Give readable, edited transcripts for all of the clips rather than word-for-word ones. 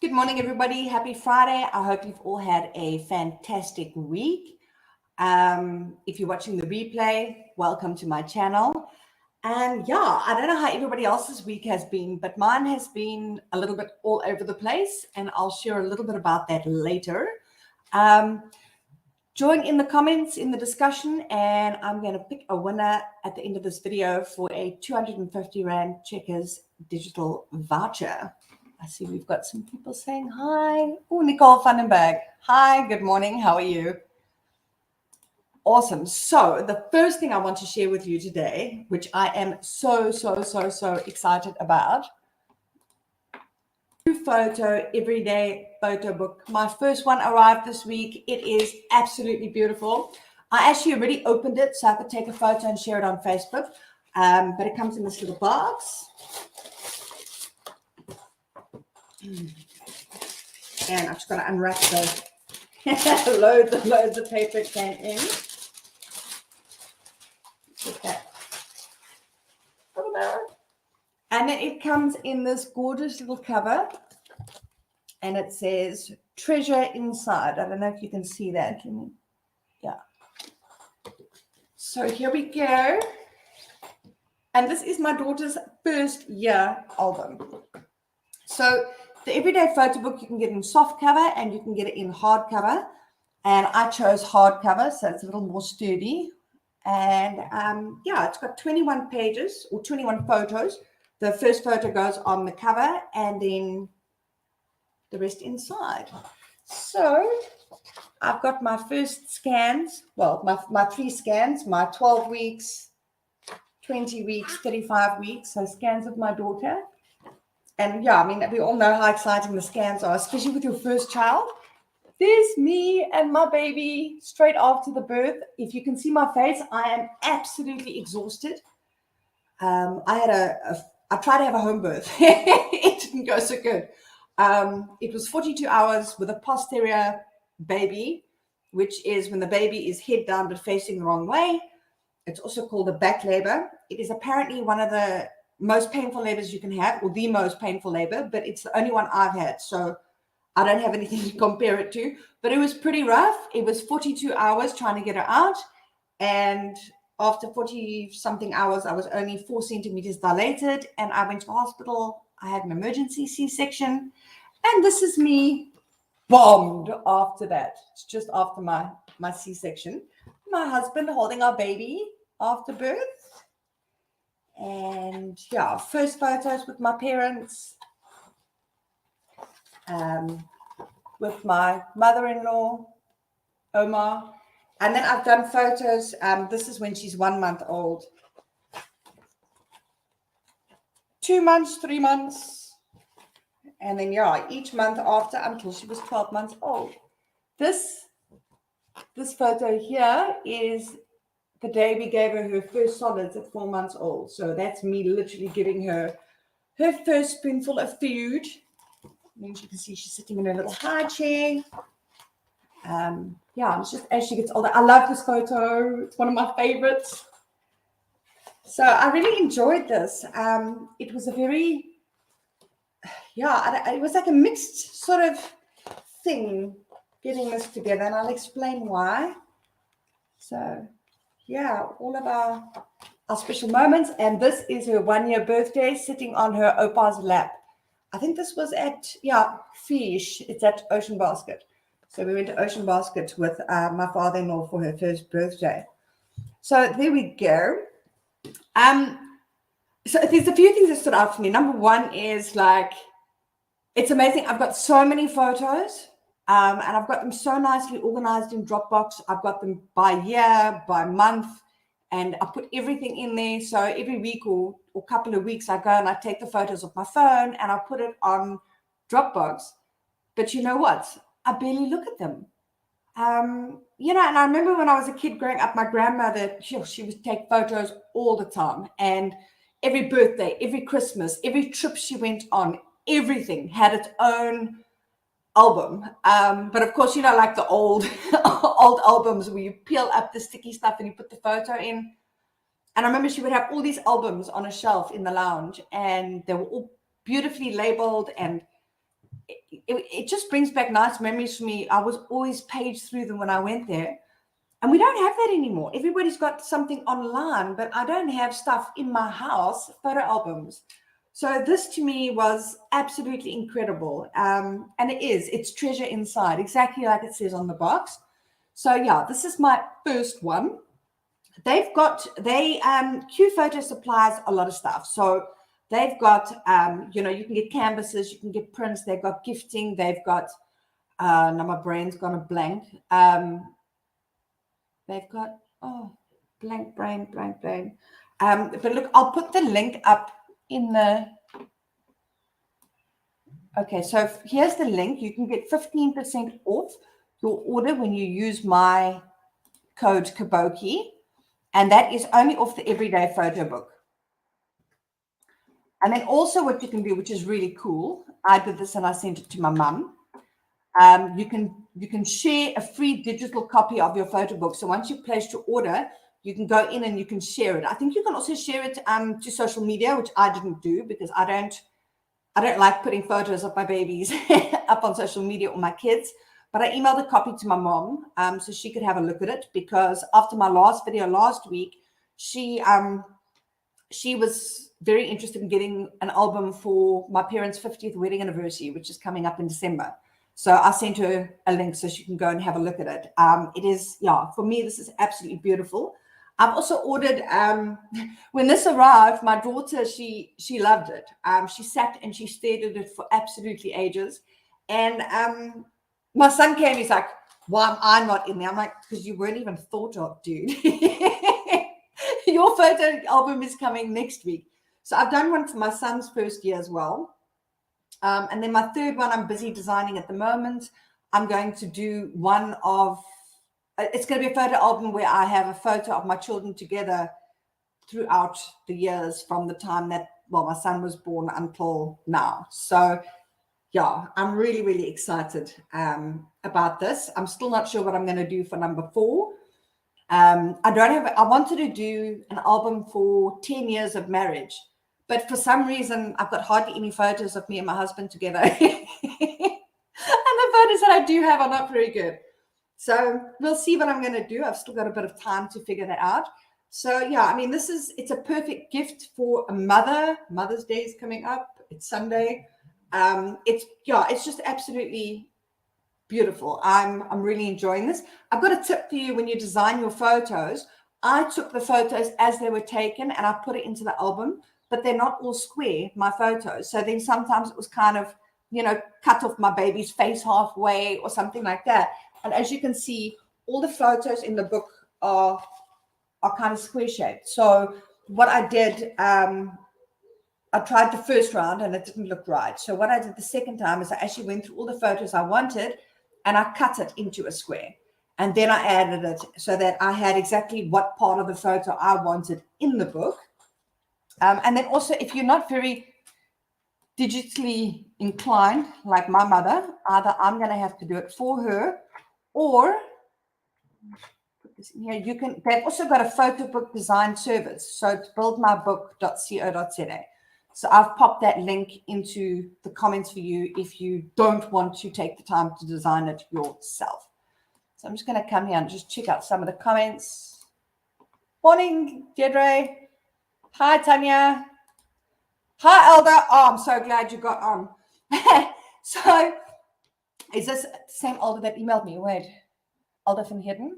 Good morning, everybody. Happy Friday. I hope you've all had a fantastic week. If you're watching the replay, welcome to my channel. And yeah, I don't know how everybody else's week has been, but mine has been a little bit all over the place, and I'll share a little bit about that later. Join in the comments in the discussion, and I'm going to pick a winner at the end of this video for a 250 Rand Checkers digital voucher. I see we've got some people saying hi. Oh, Nicole Vandenberg. Hi, good morning. How are you? Awesome. So the first thing I want to share with you today, which I am so excited about, photo everyday photo book. My first one arrived this week. It is absolutely beautiful. I actually already opened it so I could take a photo and share it on Facebook, but it comes in this little box. And I'm just going to unwrap the loads of paper it came in. Okay. And then it comes in this gorgeous little cover, and it says treasure inside. I don't know if you can see that. Yeah. So here we go. And this is my daughter's first year album. So the everyday photo book, you can get in soft cover and you can get it in hardcover. And I chose hardcover, so it's a little more sturdy. And yeah, it's got 21 pages or 21 photos. The first photo goes on the cover and then the rest inside. So I've got my first scans, well, my 3 scans, my 12 weeks, 20 weeks, 35 weeks, so scans of my daughter. And yeah, I mean, we all know how exciting the scans are, especially with your first child. There's me and my baby straight after the birth. If you can see my face, I am absolutely exhausted. I tried to have a home birth. It didn't go so good. It was 42 hours with a posterior baby, which is when the baby is head down but facing the wrong way. It's also called a back labor. It is apparently one of the most painful labors you can have, or the most painful labor, but it's the only one I've had. So I don't have anything to compare it to, but it was pretty rough. It was 42 hours trying to get her out. And after 40 something hours, I was only 4 centimeters dilated, and I went to hospital. I had an emergency C-section, and this is me bombed after that. It's just after my C-section. My husband holding our baby after birth. And yeah, first photos with my parents, with my mother-in-law, Omar. And then I've done photos. This is when she's 1 month old. 2 months, 3 months. And then, yeah, each month after until she was 12 months old. This photo here is the day we gave her first solids at 4 months old. So that's me literally giving her first spoonful of food. And as you can see, she's sitting in a little high chair. Yeah, it's just as she gets older. I love this photo. It's one of my favorites. So I really enjoyed this. It was a very, yeah, it was like a mixed sort of thing getting this together, and I'll explain why. So yeah, all of our special moments. And this is her 1-year birthday sitting on her opa's lap. I think this was at, yeah, Fish. It's at Ocean Basket. So we went to Ocean Basket with my father-in-law for her first birthday. So there we go. So there's a few things that stood out for me. Number one is like, it's amazing. I've got so many photos, and I've got them so nicely organized in Dropbox. I've got them by year, by month, and I put everything in there. So every week or couple of weeks, I go and I take the photos of my phone and I put it on Dropbox. But you know what? I barely look at them. You know, and I remember when I was a kid growing up, my grandmother, she would take photos all the time. And every birthday, every Christmas, every trip she went on, everything had its own album. But of course, you know, like the old albums where you peel up the sticky stuff and you put the photo in. And I remember she would have all these albums on a shelf in the lounge, and they were all beautifully labeled, and it just brings back nice memories for me. I was always paged through them when I went there. And we don't have that anymore. Everybody's got something online, but I don't have stuff in my house, photo albums. So this to me was absolutely incredible. And it's treasure inside, exactly like it says on the box. So yeah, this is my first one. Q Photo supplies a lot of stuff. So they've got, you can get canvases, you can get prints, they've got gifting, they've got, now my brain's gone a blank. They've got, blank brain. But look, I'll put the link up in the, okay, so here's the link. You can get 15% off your order when you use my code Kaboki. And that is only off the Everyday Photo Book. And then also what you can do, which is really cool, I did this and I sent it to my mum. You can share a free digital copy of your photo book. So once you've placed your order, you can go in and you can share it. I think you can also share it to social media, which I didn't do because I don't like putting photos of my babies up on social media or my kids. But I emailed a copy to my mom so she could have a look at it, because after my last video last week, she was very interested in getting an album for my parents' 50th wedding anniversary, which is coming up in December. So I sent her a link so she can go and have a look at it. It is, for me, this is absolutely beautiful. I've also ordered, when this arrived, my daughter, she loved it. She sat and she stared at it for absolutely ages. And my son came, he's like, why am I not in there? I'm like, because you weren't even thought of, dude. Your photo album is coming next week. So I've done one for my son's first year as well. And then my third one I'm busy designing at the moment. I'm going to do one of, it's going to be a photo album where I have a photo of my children together throughout the years from the time that, my son was born until now. So yeah, I'm really, really excited about this. I'm still not sure what I'm going to do for number 4. I wanted to do an album for 10 years of marriage, but for some reason I've got hardly any photos of me and my husband together. And the photos that I do have are not very good. So we'll see what I'm going to do. I've still got a bit of time to figure that out. So yeah, I mean, it's a perfect gift for a mother. Mother's Day is coming up. It's Sunday. It's just absolutely beautiful. I'm really enjoying this. I've got a tip for you when you design your photos. I took the photos as they were taken and I put it into the album, but they're not all square, my photos. So then sometimes it was kind of, cut off my baby's face halfway or something like that. And as you can see, all the photos in the book are kind of square shaped. So what I did, I tried the first round and it didn't look right. So what I did the second time is I actually went through all the photos I wanted and I cut it into a square. And then I added it so that I had exactly what part of the photo I wanted in the book. And then also, if you're not very digitally inclined, like my mother, either I'm going to have to do it for her, or put this in here. They've also got a photo book design service. So it's buildmybook.co.za. So I've popped that link into the comments for you if you don't want to take the time to design it yourself. So I'm just going to come here and just check out some of the comments. Morning, Jedre. Hi, Tanya. Hi, Elder. Oh, I'm so glad you got on. So is this the same Elder that emailed me? Wait. Elder van Heerden?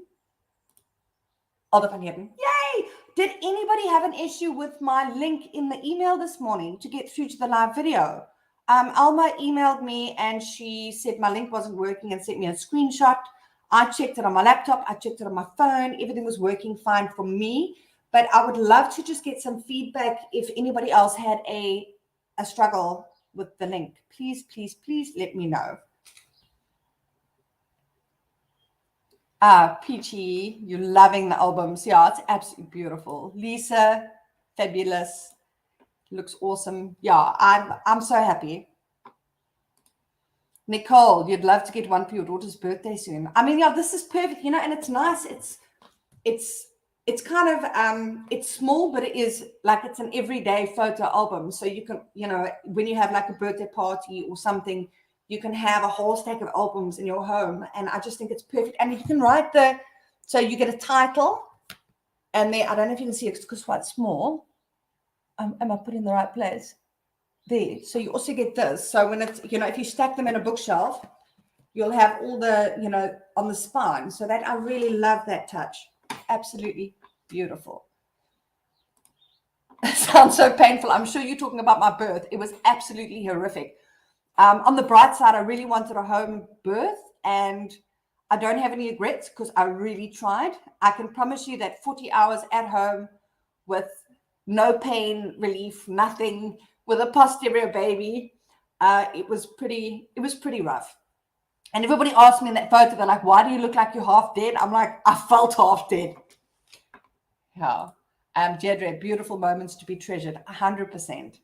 Elder van Heerden. Yay! Did anybody have an issue with my link in the email this morning to get through to the live video? Alma emailed me and she said my link wasn't working and sent me a screenshot. I checked it on my laptop. I checked it on my phone. Everything was working fine for me. But I would love to just get some feedback if anybody else had a struggle with the link. Please, please, please let me know. Peachy, you're loving the albums. Yeah, it's absolutely beautiful. Lisa, fabulous. Looks awesome. Yeah, I'm so happy. Nicole, you'd love to get one for your daughter's birthday soon. I mean, yeah, this is perfect, and it's nice. It's kind of it's small, but it is like it's an everyday photo album. So you can, when you have like a birthday party or something, you can have a whole stack of albums in your home. And I just think it's perfect. And you can write so you get a title, and there, I don't know if you can see it, because it's quite small. Am I put in the right place? There. So you also get this. So when it's, if you stack them in a bookshelf, you'll have all the, on the spine. So that, I really love that touch. Absolutely beautiful. It sounds so painful. I'm sure you're talking about my birth. It was absolutely horrific. On the bright side, I really wanted a home birth, and I don't have any regrets because I really tried. I can promise you that 40 hours at home with no pain relief, nothing, with a posterior baby, it was pretty rough. And everybody asked me in that photo, they're like, why do you look like you're half dead? I'm like, I felt half dead. Yeah. Deirdre, beautiful moments to be treasured, 100%.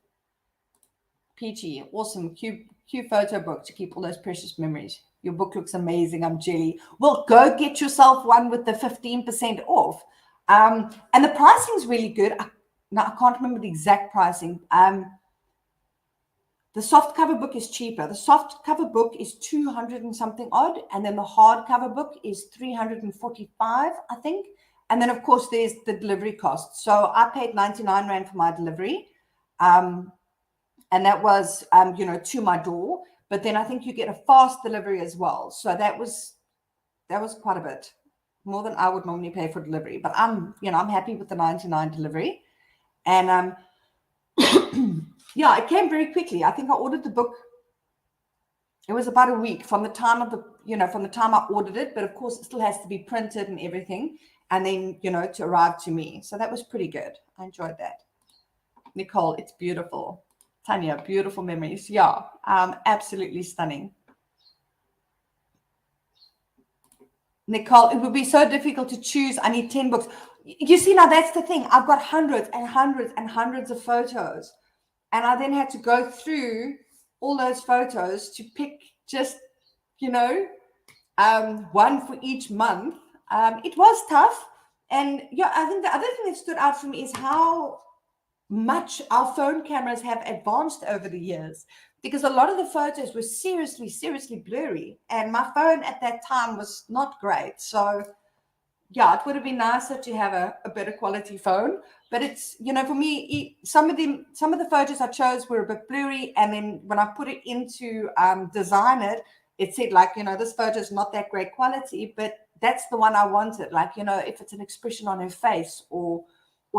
Peachy, awesome. Cute photo book to keep all those precious memories. Your book looks amazing. I'm jelly. Well, go get yourself one with the 15% off. And the pricing is really good. I can't remember the exact pricing. The soft cover book is cheaper. The soft cover book is 200 and something odd. And then the hard cover book is 345, I think. And then, of course, there's the delivery cost. So I paid 99 Rand for my delivery. And that was, to my door. But then I think you get a fast delivery as well. So that was quite a bit more than I would normally pay for delivery. But I'm happy with the 99 delivery. And yeah, it came very quickly. I think I ordered the book. It was about a week from the time I ordered it. But of course, it still has to be printed and everything, and then to arrive to me. So that was pretty good. I enjoyed that. Nicole, it's beautiful. Tanya, beautiful memories. Yeah, absolutely stunning. Nicole, it would be so difficult to choose. I need 10 books. You see, now that's the thing. I've got hundreds and hundreds and hundreds of photos. And I then had to go through all those photos to pick just, one for each month. It was tough. And yeah, I think the other thing that stood out for me is how much our phone cameras have advanced over the years, because a lot of the photos were seriously, seriously blurry. And my phone at that time was not great. So yeah, it would have been nicer to have a better quality phone. But it's, for me, some of the photos I chose were a bit blurry. And then when I put it into Design It, it said like, this photo is not that great quality, but that's the one I wanted. Like, if it's an expression on her face or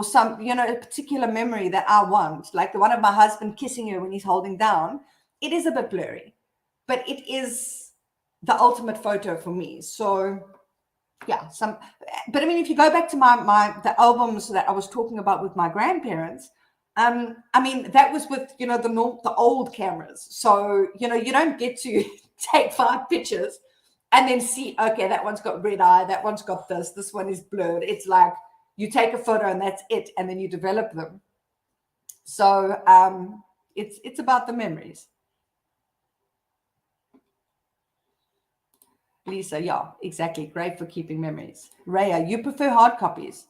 some, a particular memory that I want, like the one of my husband kissing her when he's holding down, it is a bit blurry, but it is the ultimate photo for me. So yeah, but I mean, if you go back to the albums that I was talking about with my grandparents, I mean, that was with, the old cameras. So, you don't get to take 5 pictures and then see, okay, that one's got red eye, that one's got this one is blurred. It's like you take a photo and that's it, and then you develop them. So it's about the memories. Lisa, yeah, exactly. Great for keeping memories. Raya, you prefer hard copies.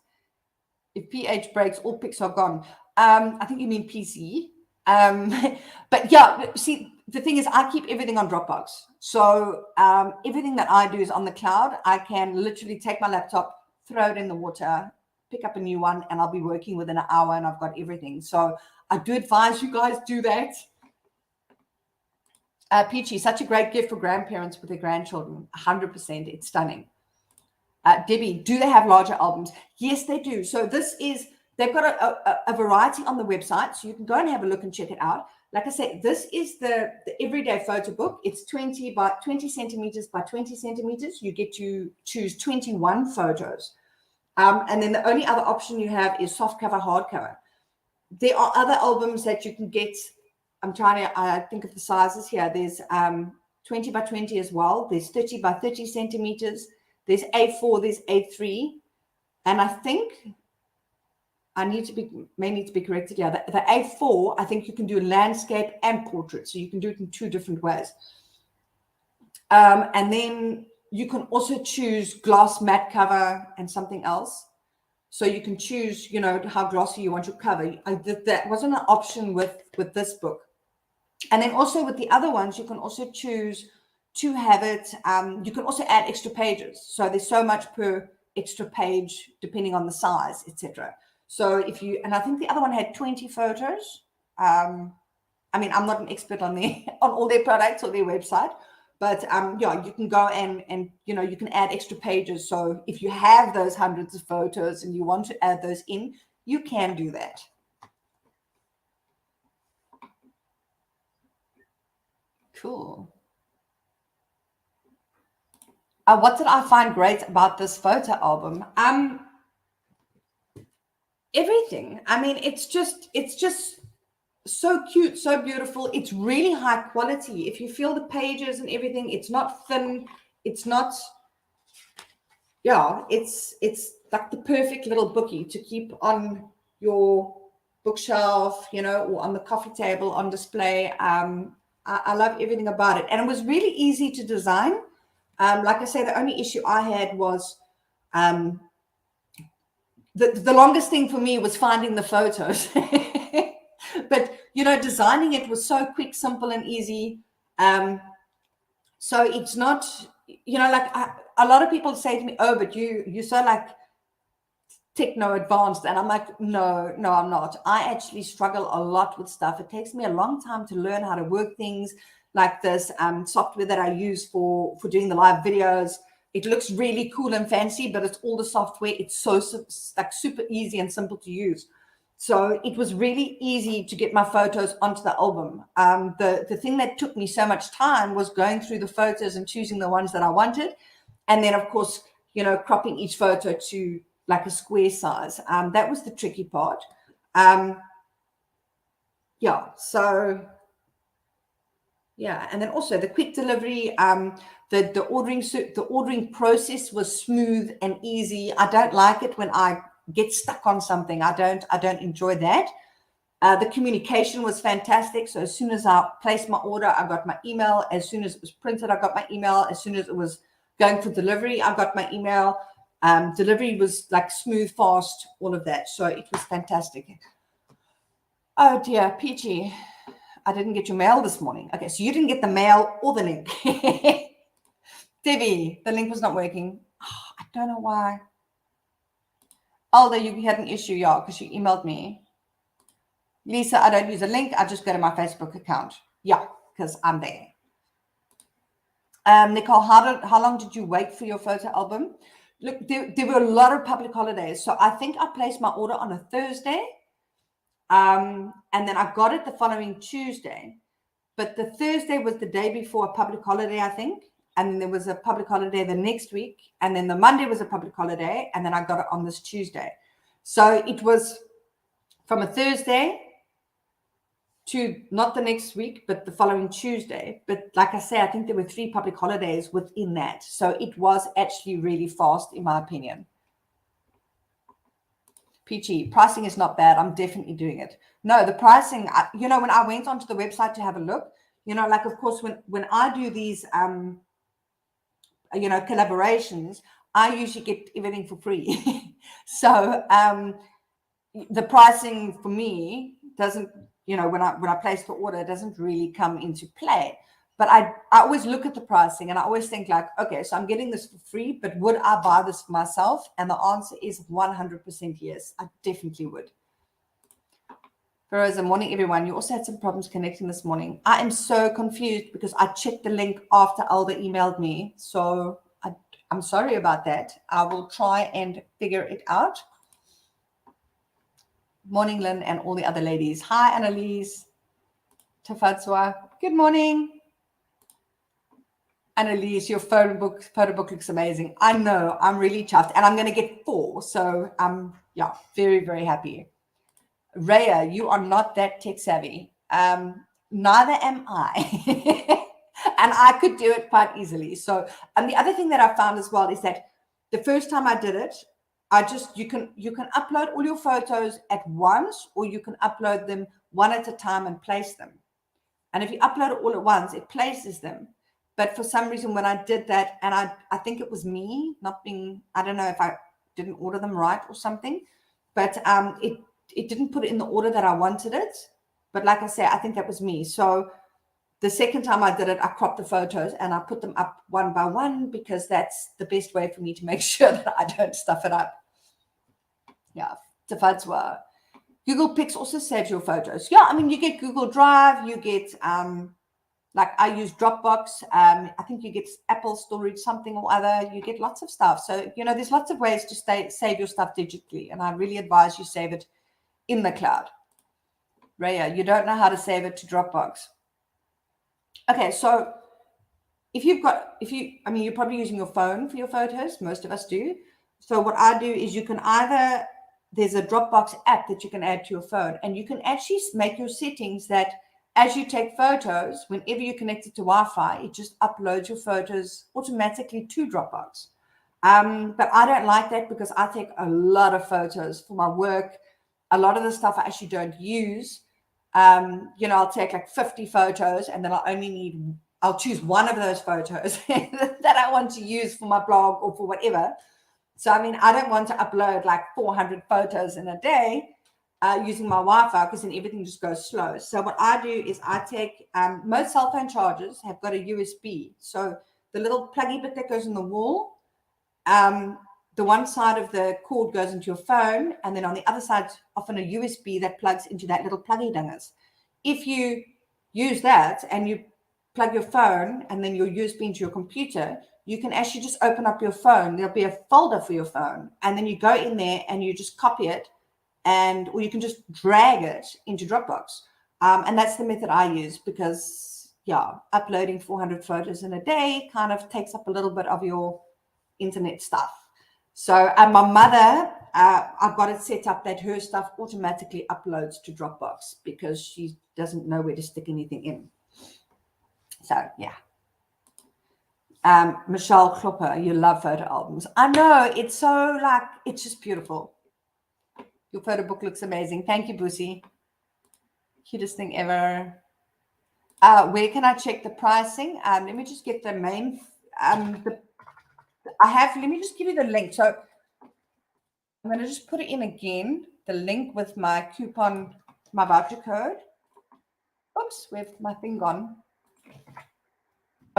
If PH breaks, all pics are gone. I think you mean PC. But yeah, see, the thing is, I keep everything on Dropbox. So everything that I do is on the cloud. I can literally take my laptop, throw it in the water, pick up a new one, and I'll be working within an hour, and I've got everything. So I do advise you guys do that. Peachy, such a great gift for grandparents with their grandchildren. 100%. It's stunning. Debbie, do they have larger albums? Yes, they do. So they've got a variety on the website. So you can go and have a look and check it out. Like I said, this is the everyday photo book. It's 20 centimeters by 20 centimeters. You get to choose 21 photos. And then the only other option you have is soft cover, hard cover. There are other albums that you can get. I'm trying to think of the sizes here. There's 20 by 20 as well. There's 30 by 30 centimeters. There's A4, there's A3. And I think may need to be corrected. Yeah, the A4, I think you can do landscape and portrait. So you can do it in 2 different ways. And then you can also choose gloss matte cover and something else. So you can choose, how glossy you want your cover. That wasn't an option with this book. And then also with the other ones, you can also choose to have it. You can also add extra pages. So there's so much per extra page, depending on the size, etc. So if you, and I think the other one had 20 photos. I mean, I'm not an expert on on all their products or their website, but yeah, you can go and you can add extra pages. So if you have those hundreds of photos and you want to add those in, you can do that. Cool. What did I find great about this photo album? Everything. I mean, it's just so cute, so beautiful. It's really high quality. If you feel the pages and everything, it's not thin. It's not, yeah, it's like the perfect little bookie to keep on your bookshelf, or on the coffee table on display. I love everything about it. And it was really easy to design. Like I say, the only issue I had was the longest thing for me was finding the photos. But designing it was so quick, simple, and easy. So it's not, like a lot of people say to me, "Oh, but you're so like techno advanced," and I'm like, no, I'm not. I actually struggle a lot with stuff. It takes me a long time to learn how to work things like this software that I use for doing the live videos. It looks really cool and fancy, but it's all the software. It's so like super easy and simple to use. So it was really easy to get my photos onto the album. The thing that took me so much time was going through the photos and choosing the ones that I wanted. And then, of course, cropping each photo to like a square size. That was the tricky part. Yeah, so yeah, and then also the quick delivery, the ordering process was smooth and easy. I don't like it when I get stuck on something. I don't enjoy that. The communication was fantastic. So as soon as I placed my order, I got my email. As soon as it was printed, I got my email. As soon as it was going for delivery, I got my email. Delivery was like smooth, fast, all of that. So it was fantastic. Oh dear, Peachy, I didn't get your mail this morning. Okay, so you didn't get the mail or the link. Debbie, the link was not working. Oh, I don't know why. Alda, you had an issue, yeah, because you emailed me. Lisa, I don't use a link. I just go to my Facebook account. Yeah, because I'm there. Nicole, how long did you wait for your photo album? Look, there were a lot of public holidays. So I think I placed my order on a Thursday. And then I got it the following Tuesday. But the Thursday was the day before a public holiday, I think. And then there was a public holiday the next week. And then the Monday was a public holiday. And then I got it on this Tuesday. So it was from a Thursday to not the next week, but the following Tuesday. But like I say, I think there were 3 public holidays within that. So it was actually really fast, in my opinion. Peachy, pricing is not bad. I'm definitely doing it. No, the pricing, when I went onto the website to have a look, like, of course, when I do these, collaborations, I usually get everything for free. So the pricing for me doesn't, when I place the order, it doesn't really come into play. But I always look at the pricing and I always think like, okay, so I'm getting this for free, but would I buy this for myself? And the answer is 100% yes, I definitely would. Feroza, morning, everyone. You also had some problems connecting this morning. I am so confused because I checked the link after Alda emailed me. So I'm sorry about that. I will try and figure it out. Morning, Lynn, and all the other ladies. Hi, Annalise. Tafatswa. Good morning. Annalise, your photo book looks amazing. I know. I'm really chuffed. And I'm going to get 4. So yeah, very, very happy. Raya, you are not that tech savvy. Neither am I. And I could do it quite easily. So, and the other thing that I found as well is that the first time I did it, you can upload all your photos at once, or you can upload them one at a time and place them. And if you upload it all at once, it places them. But for some reason, when I did that, and I think it was me not being, I don't know if I didn't order them right or something, but it didn't put it in the order that I wanted it. But like I say, I think that was me. So The second time I did it, I cropped the photos and I put them up one by one because that's the best way for me to make sure that I don't stuff it up. Yeah, Tafatswa. Google Pics also saves your photos. Yeah, I mean, you get Google Drive, you get, like I use Dropbox. I think you get Apple Storage, something or other. You get lots of stuff. So, there's lots of ways to save your stuff digitally. And I really advise you save it in the cloud. Raya, you don't know how to save it to Dropbox. Okay, so you're probably using your phone for your photos. Most of us do. So what I do is there's a Dropbox app that you can add to your phone, and you can actually make your settings that as you take photos, whenever you connect it to Wi-Fi, it just uploads your photos automatically to Dropbox. But I don't like that because I take a lot of photos for my work. A lot of the stuff I actually don't use. I'll take like 50 photos and then I'll choose one of those photos that I want to use for my blog or for whatever. So, I don't want to upload like 400 photos in a day using my Wi-Fi because then everything just goes slow. So what I do is I take, most cell phone chargers have got a USB. So the little pluggy bit that goes in the wall, the one side of the cord goes into your phone, and then on the other side, often a USB that plugs into that little pluggy dingers. If you use that and you plug your phone and then your USB into your computer, you can actually just open up your phone. There'll be a folder for your phone, and then you go in there and you just copy it, or you can just drag it into Dropbox. And that's the method I use because, uploading 400 photos in a day kind of takes up a little bit of your internet stuff. So my mother, I've got it set up that her stuff automatically uploads to Dropbox because she doesn't know where to stick anything in. So, yeah. Michelle Klopper, you love photo albums. I know, it's so it's just beautiful. Your photo book looks amazing. Thank you, Boosie. Cutest thing ever. Where can I check the pricing? Let me just get the main, let me just give you the link. So I'm going to just put it in again, the link with my coupon, my voucher code. Oops, where's my thing gone?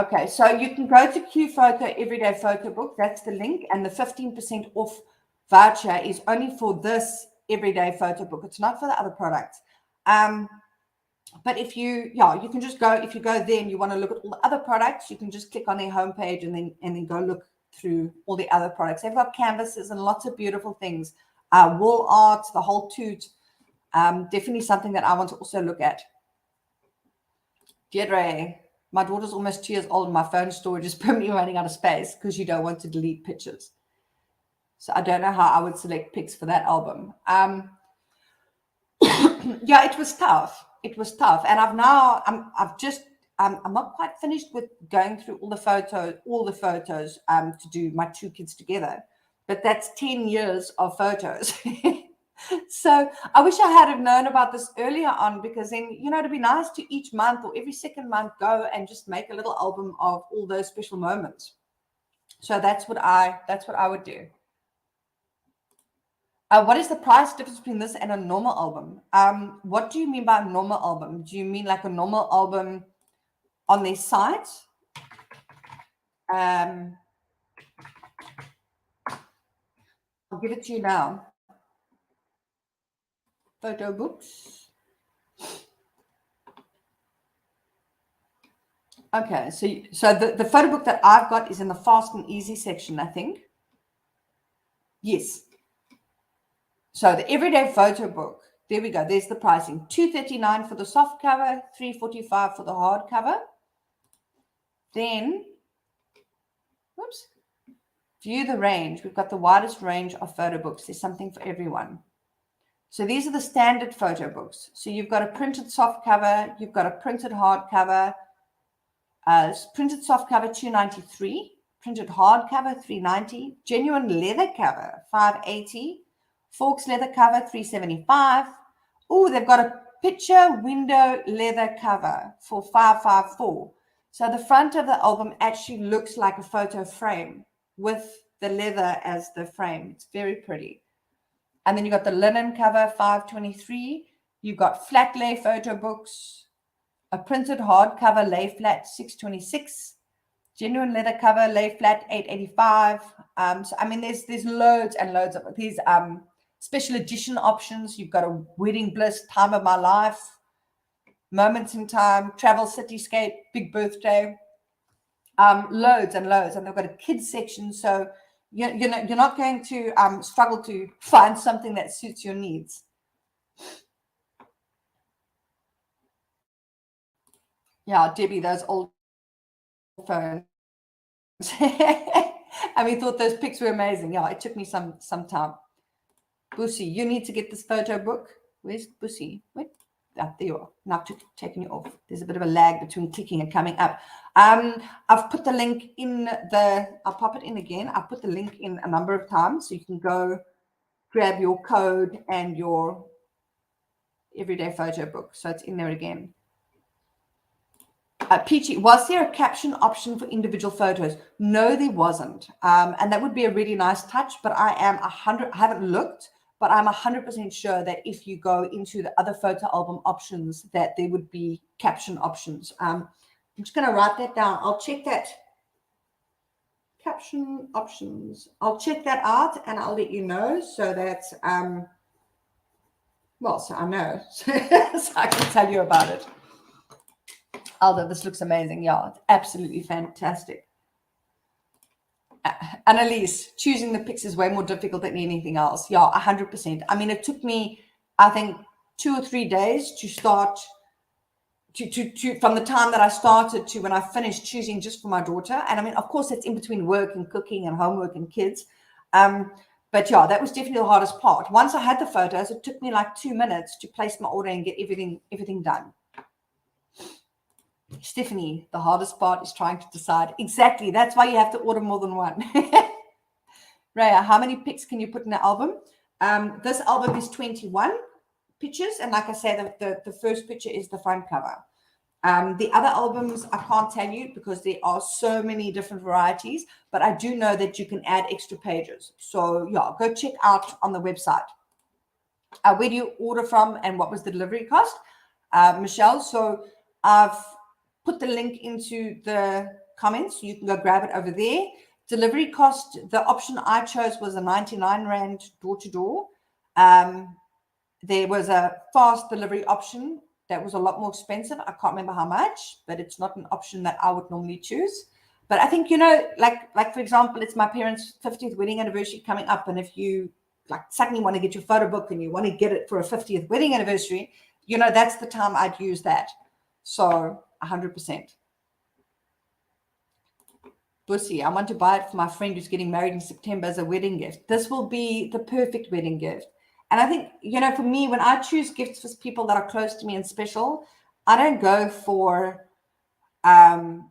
Okay, so you can go to QPhoto Everyday Photo Book. That's the link. And the 15% off voucher is only for this Everyday Photo Book. It's not for the other products. But if you can just go, if you go there and you want to look at all the other products, you can just click on their homepage and then go look through all the other products. They've got canvases and lots of beautiful things. Wall art, the whole toot. Definitely something that I want to also look at. Deirdre, my daughter's almost 2 years old and my phone storage is permanently running out of space because you don't want to delete pictures. So I don't know how I would select pics for that album. Yeah, it was tough. It was tough. And I'm not quite finished with going through all the photos to do my two kids together. But that's 10 years of photos. So I wish I had have known about this earlier on, because then, it'd be nice to each month or every second month go and just make a little album of all those special moments. So that's what I would do. What is the price difference between this and a normal album? What do you mean by a normal album? Do you mean like a normal album on their site? I'll give it to you now. Photo books. Okay, so the photo book that I've got is in the fast and easy section, I think. Yes. So the everyday photo book, there we go. There's the pricing. $239 for the soft cover, $345 for the hard cover. Then, whoops, view the range. We've got the widest range of photo books. There's something for everyone. So these are the standard photo books. So you've got a printed soft cover, you've got a printed hard cover. Printed soft cover $293, printed hard cover $390, genuine leather cover $580, Forks leather cover $375. Oh, they've got a picture window leather cover for $554. So the front of the album actually looks like a photo frame with the leather as the frame. It's very pretty. And then you've got the linen cover $523. You've got flat lay photo books. A printed hardcover lay flat, $626. Genuine leather cover lay flat, $885. So I mean, there's loads and loads of these special edition options. You've got a wedding bliss, time of my life, moments in time, travel cityscape, big birthday, loads and loads. And they've got a kids section, so you're not going to struggle to find something that suits your needs. Yeah, Debbie, those old phones. And we thought those pics were amazing. Yeah, it took me some time. Bussy, you need to get this photo book. Where's Bussy? Wait, there you are. Now taking you off. There's a bit of a lag between clicking and coming up. I've put the link in I'll pop it in again. I've put the link in a number of times, so you can go grab your code and your everyday photo book. So it's in there again. Peachy, was there a caption option for individual photos? No, there wasn't. And that would be a really nice touch, but I haven't looked, but I'm 100% sure that if you go into the other photo album options, that there would be caption options. I'm just going to write that down. I'll check that. Caption options. I'll check that out and I'll let you know so that, so I know, so I can tell you about it. Although this looks amazing. Yeah, it's absolutely fantastic. Annalise, choosing the pics is way more difficult than anything else. Yeah, 100%. I mean, it took me, I think, 2 or 3 days to start to from the time that I started to when I finished choosing just for my daughter. And I mean, of course, it's in between work and cooking and homework and kids. But yeah, that was definitely the hardest part. Once I had the photos, it took me like 2 minutes to place my order and get everything done. Stephanie, the hardest part is trying to decide. Exactly. That's why you have to order more than one. Raya, how many pics can you put in the album? This album is 21 pictures. And like I said, the first picture is the front cover. The other albums, I can't tell you because there are so many different varieties, but I do know that you can add extra pages. So yeah, go check out on the website. Where do you order from and what was the delivery cost? Michelle, so I've put the link into the comments. You can go grab it over there. Delivery cost, the option I chose was a 99 Rand door-to-door. There was a fast delivery option that was a lot more expensive. I can't remember how much, but it's not an option that I would normally choose. But I think, like for example, it's my parents' 50th wedding anniversary coming up. And if you suddenly want to get your photo book and you want to get it for a 50th wedding anniversary, that's the time I'd use that. So 100%. Bussy, I want to buy it for my friend who's getting married in September as a wedding gift. This will be the perfect wedding gift. And I think, for me, when I choose gifts for people that are close to me and special, I don't go for the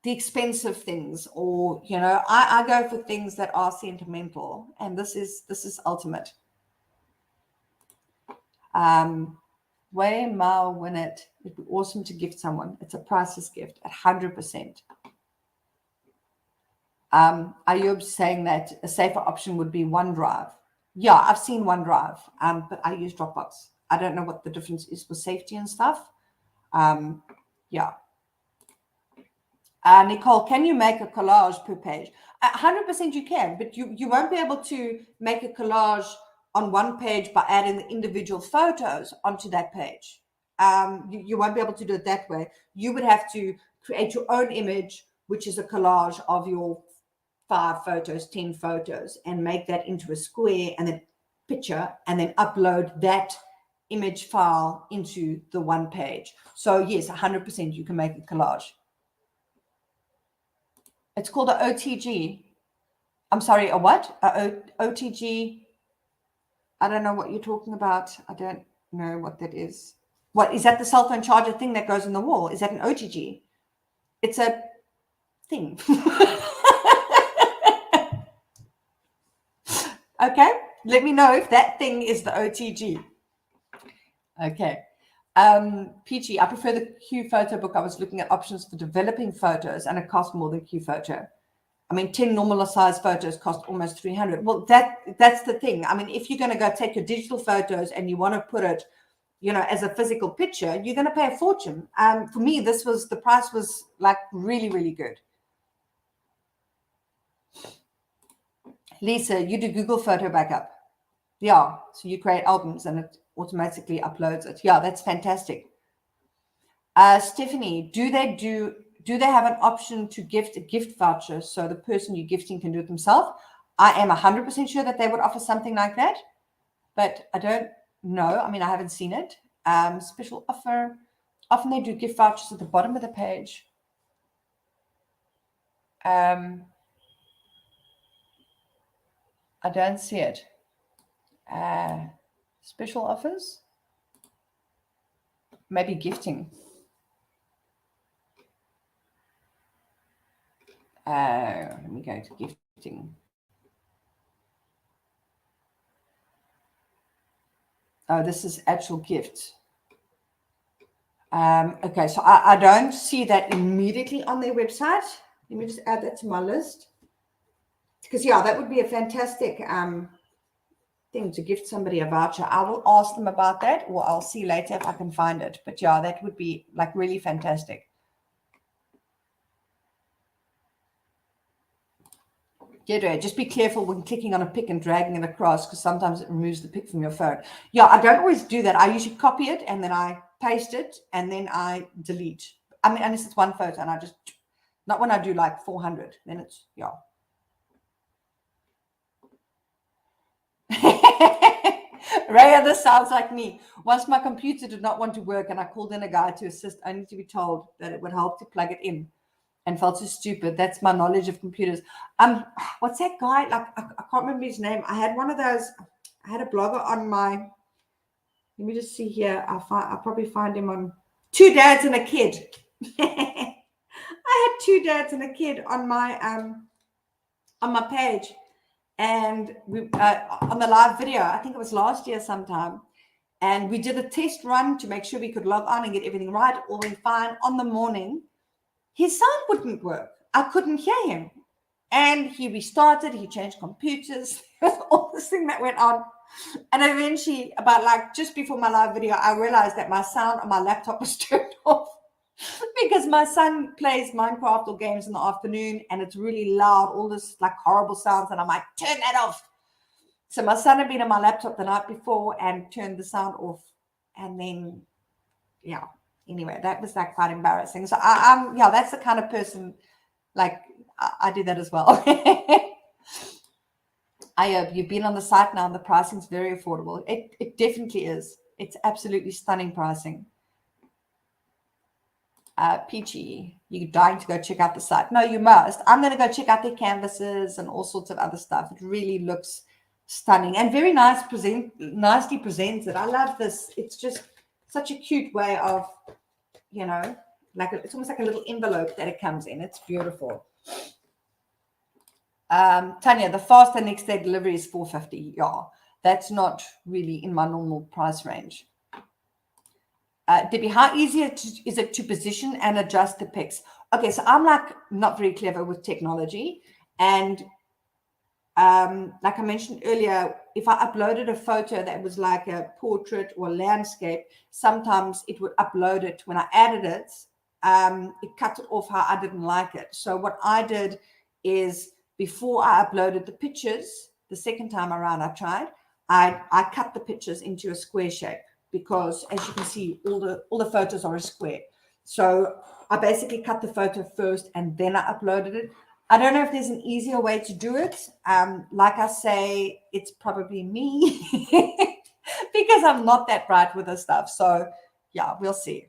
expensive things or, I go for things that are sentimental. And this is ultimate. Way Mao win it. It'd be awesome to gift someone. It's a priceless gift at 100%. Ayub saying that a safer option would be OneDrive. Yeah, I've seen OneDrive, but I use Dropbox. I don't know what the difference is for safety and stuff. Yeah. Nicole, can you make a collage per page? 100% you can, but you won't be able to make a collage on one page by adding the individual photos onto that page. You won't be able to do it that way. You would have to create your own image, which is a collage of your 5 photos, 10 photos, and make that into a square and then picture, and then upload that image file into the one page. So yes, 100% you can make a collage. It's called an OTG. I'm sorry, a what? OTG. I don't know what you're talking about. I don't know what that is. What is that? The cell phone charger thing that goes on the wall? Is that an OTG? It's a thing. Okay, let me know if that thing is the OTG. Okay. Peachy, I prefer the Q photo book. I was looking at options for developing photos and it costs more than Q photo. I mean, 10 normal size photos cost almost 300. Well, that's the thing. I mean, if you're going to go take your digital photos and you want to put it, as a physical picture, you're going to pay a fortune. For me, the price was like really, really good. Lisa, you do Google photo backup. Yeah. So you create albums and it automatically uploads it. Yeah, that's fantastic. Stephanie, do they have an option to gift a gift voucher so the person you're gifting can do it themselves? I am 100% sure that they would offer something like that, but I don't know. I mean, I haven't seen it. Special offer. Often they do gift vouchers at the bottom of the page. I don't see it. Special offers? Maybe gifting. Let me go to gifting. Oh, this is actual gifts. Okay, so I don't see that immediately on their website. Let me just add that to my list. Because, yeah, that would be a fantastic thing to gift somebody a voucher. I will ask them about that, or I'll see later if I can find it. But, yeah, that would be, like, really fantastic. Deirdre, just be careful when clicking on a pic and dragging it across, because sometimes it removes the pic from your phone. Yeah, I don't always do that. I usually copy it and then I paste it and then I delete. I mean, unless it's one photo and I just, not when I do like 400, then it's, yeah. Raya, this sounds like me. Once my computer did not want to work and I called in a guy to assist, only to be told that it would help to plug it in. And felt so stupid. That's my knowledge of computers. What's that guy? Like, I can't remember his name. I had one of those. I had a blogger on my. Let me just see here. I'll probably find him on Two Dads and a Kid. I had Two Dads and a Kid on my page, and we on the live video. I think it was last year sometime, and we did a test run to make sure we could log on and get everything right. All went fine. On the morning, his sound wouldn't work. I couldn't hear him. And he restarted, he changed computers, all this thing that went on. And eventually, about like just before my live video, I realized that my sound on my laptop was turned off because my son plays Minecraft or games in the afternoon and it's really loud, all this like horrible sounds. And I'm like, turn that off. So my son had been on my laptop the night before and turned the sound off. And then, yeah. Anyway, that was like quite embarrassing. So I'm that's the kind of person, like I do that as well. I hope you've been on the site now and the pricing is very affordable. It definitely is. It's absolutely stunning pricing. Peachy, you're dying to go check out the site. No, you must. I'm going to go check out their canvases and all sorts of other stuff. It really looks stunning and very nicely presented. I love this. It's just such a cute way of, it's almost like a little envelope that it comes in. It's beautiful. Tanya, the faster next day delivery is $4.50. Yeah, that's not really in my normal price range. Debbie, how easy is it to position and adjust the pics? Okay, so I'm like not very clever with technology. And like I mentioned earlier, if I uploaded a photo that was like a portrait or landscape, sometimes it would upload it. When I added it, it cut it off how I didn't like it. So what I did is before I uploaded the pictures, the second time around I tried, I cut the pictures into a square shape because, as you can see, all the photos are a square. So I basically cut the photo first and then I uploaded it. I don't know if there's an easier way to do it. Like I say, it's probably me because I'm not that bright with this stuff. So yeah, we'll see.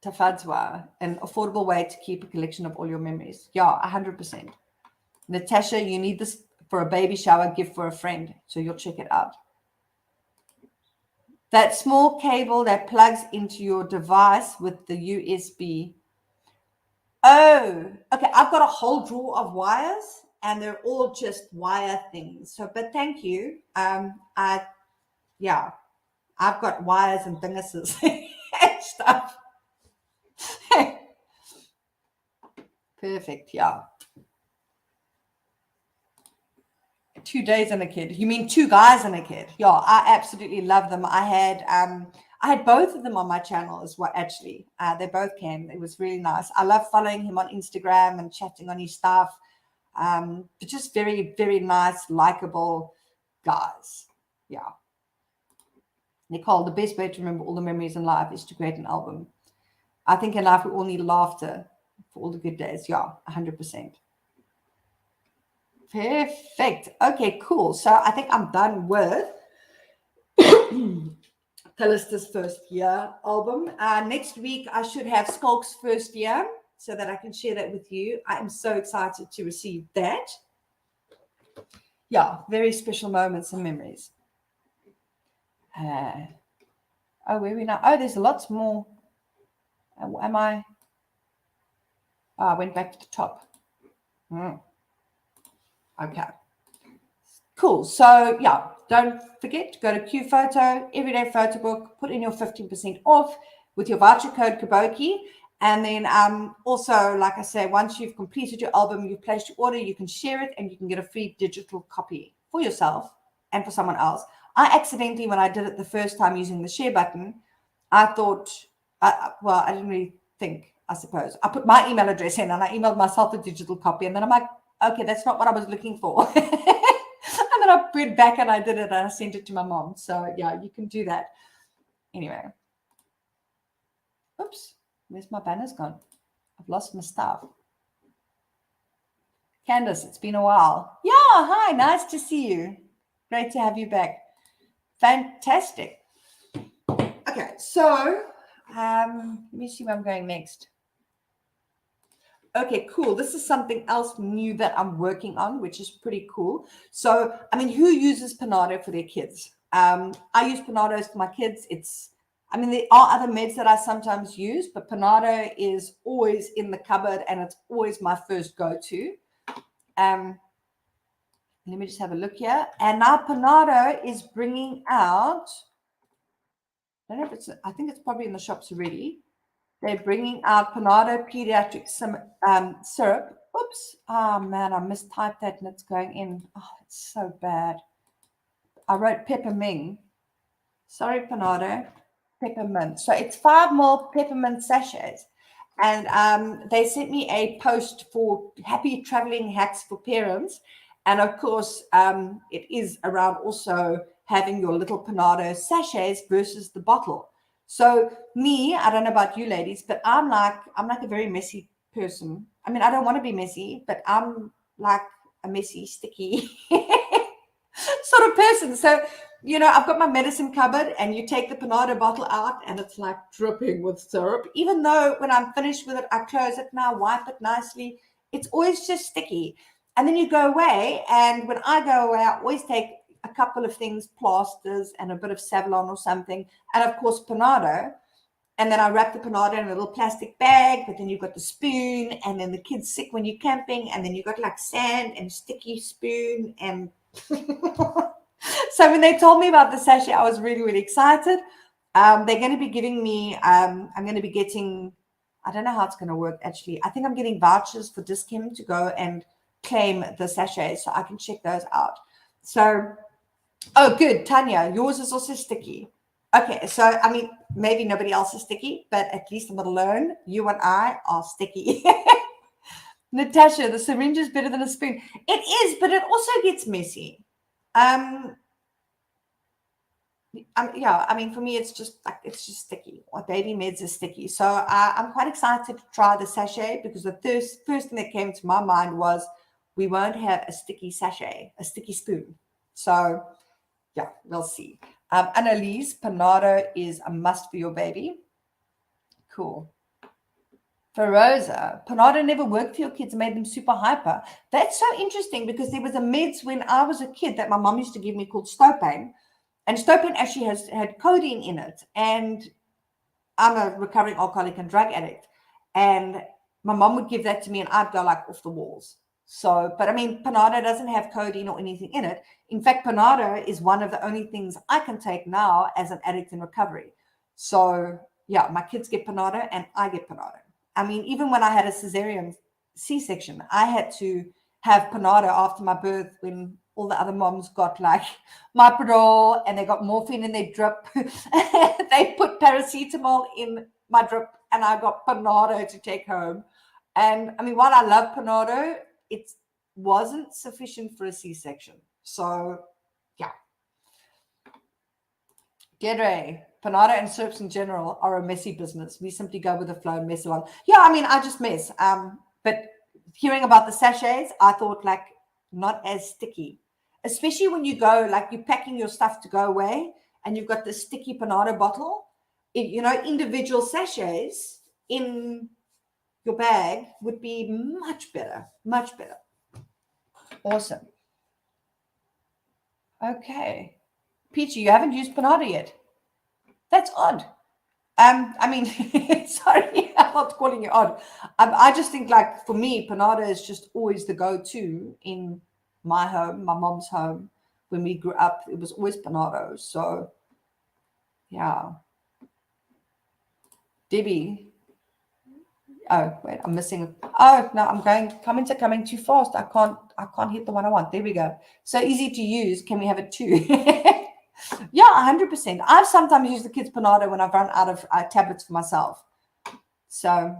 Tafadzwa, an affordable way to keep a collection of all your memories. Yeah, 100%. Natasha, you need this for a baby shower gift for a friend. So you'll check it out. That small cable that plugs into your device with the USB. Oh, okay. I've got a whole drawer of wires and they're all just wire things. So, but thank you. I've got wires and dinguses and stuff. Perfect. Yeah. 2 days and a kid. You mean 2 guys and a kid? Yeah, I absolutely love them. I had both of them on my channel as well, actually. They both came. It was really nice. I love following him on Instagram and chatting on his stuff. But just very, very nice, likable guys. Yeah. Nicole, the best way to remember all the memories in life is to create an album. I think in life we all need laughter for all the good days. Yeah, 100%. Perfect. Okay, cool. So I think I'm done with Callista's first year album. Next week, I should have Skulk's first year so that I can share that with you. I am so excited to receive that. Yeah, very special moments and memories. Where are we now? Oh, there's lots more. Am I? Oh, I went back to the top. Okay. Cool. So, yeah, don't forget to go to Q Photo, Everyday Photo Book, put in your 15% off with your voucher code Kaboki. And then also, like I say, once you've completed your album, you've placed your order, you can share it and you can get a free digital copy for yourself and for someone else. I accidentally, when I did it the first time using the share button, I thought, well, I didn't really think, I suppose. I put my email address in and I emailed myself a digital copy. And then I'm like, okay, that's not what I was looking for. And then I went back and I did it and I sent it to my mom. So, yeah, you can do that. Anyway. Oops. Where's my banners gone? I've lost my stuff. Candace, it's been a while. Yeah, hi, nice to see you. Great to have you back. Fantastic. Okay, so let me see where I'm going next. Okay, cool. This is something else new that I'm working on, which is pretty cool. So, I mean, who uses Panado for their kids? I use Panados for my kids. There are other meds that I sometimes use, but Panado is always in the cupboard and it's always my first go-to. Let me just have a look here. And now Panado is bringing out, I don't know if I think it's probably in the shops already. They're bringing out Panado pediatric syrup. Oops. Oh, man, I mistyped that and it's going in. Oh, it's so bad. I wrote peppermint. Sorry, Panado. Peppermint. So it's 5 more peppermint sachets. And they sent me a post for happy traveling hacks for parents. And of course, it is around also having your little Panado sachets versus the bottle. So me, I don't know about you ladies, but I'm like a very messy person. I mean, I don't want to be messy, but I'm like a messy, sticky sort of person. So, I've got my medicine cupboard and you take the Panado bottle out and it's like dripping with syrup. Even though when I'm finished with it, I close it now, wipe it nicely. It's always just sticky. And then you go away. And when I go away, I always take a couple of things, plasters and a bit of Savlon or something. And of course, Panado. And then I wrap the Panado in a little plastic bag, but then you've got the spoon and then the kid's sick when you're camping. And then you've got like sand and a sticky spoon and so when they told me about the sachet, I was really, really excited. They're going to be giving me, I'm going to be getting, I don't know how it's going to work actually. I think I'm getting vouchers for Dis-Chem to go and claim the sachets so I can check those out. So, oh, good. Tanya, yours is also sticky. Okay, so, I mean, maybe nobody else is sticky, but at least I'm not alone. You and I are sticky. Natasha, the syringe is better than a spoon. It is, but it also gets messy. For me, it's just sticky. Or baby meds is sticky. So I'm quite excited to try the sachet because the first thing that came to my mind was we won't have a sticky sachet, a sticky spoon. So, yeah, we'll see. Annalise, Panado is a must for your baby. Cool. For Rosa, Panado never worked for your kids, made them super hyper. That's so interesting because there was a meds when I was a kid that my mom used to give me called Stopain. And Stopain actually had codeine in it. And I'm a recovering alcoholic and drug addict. And my mom would give that to me and I'd go like off the walls. So, but I mean, Panado doesn't have codeine or anything in it. In fact, Panado is one of the only things I can take now as an addict in recovery. So, yeah, my kids get Panado and I get Panado. I mean, even when I had a cesarean C-section, I had to have Panado after my birth when all the other moms got like Myprodol and they got morphine in their drip. They put paracetamol in my drip and I got Panado to take home. And I mean, while I love Panado, it wasn't sufficient for a C-section. So yeah. Gedre, Panado and syrups in general are a messy business. We simply go with the flow and mess along. Yeah, I mean, I just mess. But hearing about the sachets, I thought like not as sticky, especially when you go, like you're packing your stuff to go away and you've got this sticky Panado bottle. Individual sachets in your bag would be much better, much better. Awesome. Okay. Peachy, you haven't used Panado yet. That's odd. I mean, sorry, I'm not calling you odd. I just think like for me, Panado is just always the go-to in my home, my mom's home. When we grew up, it was always Panado. So yeah. Debbie. Oh, wait, I'm missing. Oh, no, comments are coming too fast. I can't hit the one I want. There we go. So easy to use. Can we have it too? Yeah, 100%. I've sometimes used the kids' Panado when I've run out of tablets for myself. So,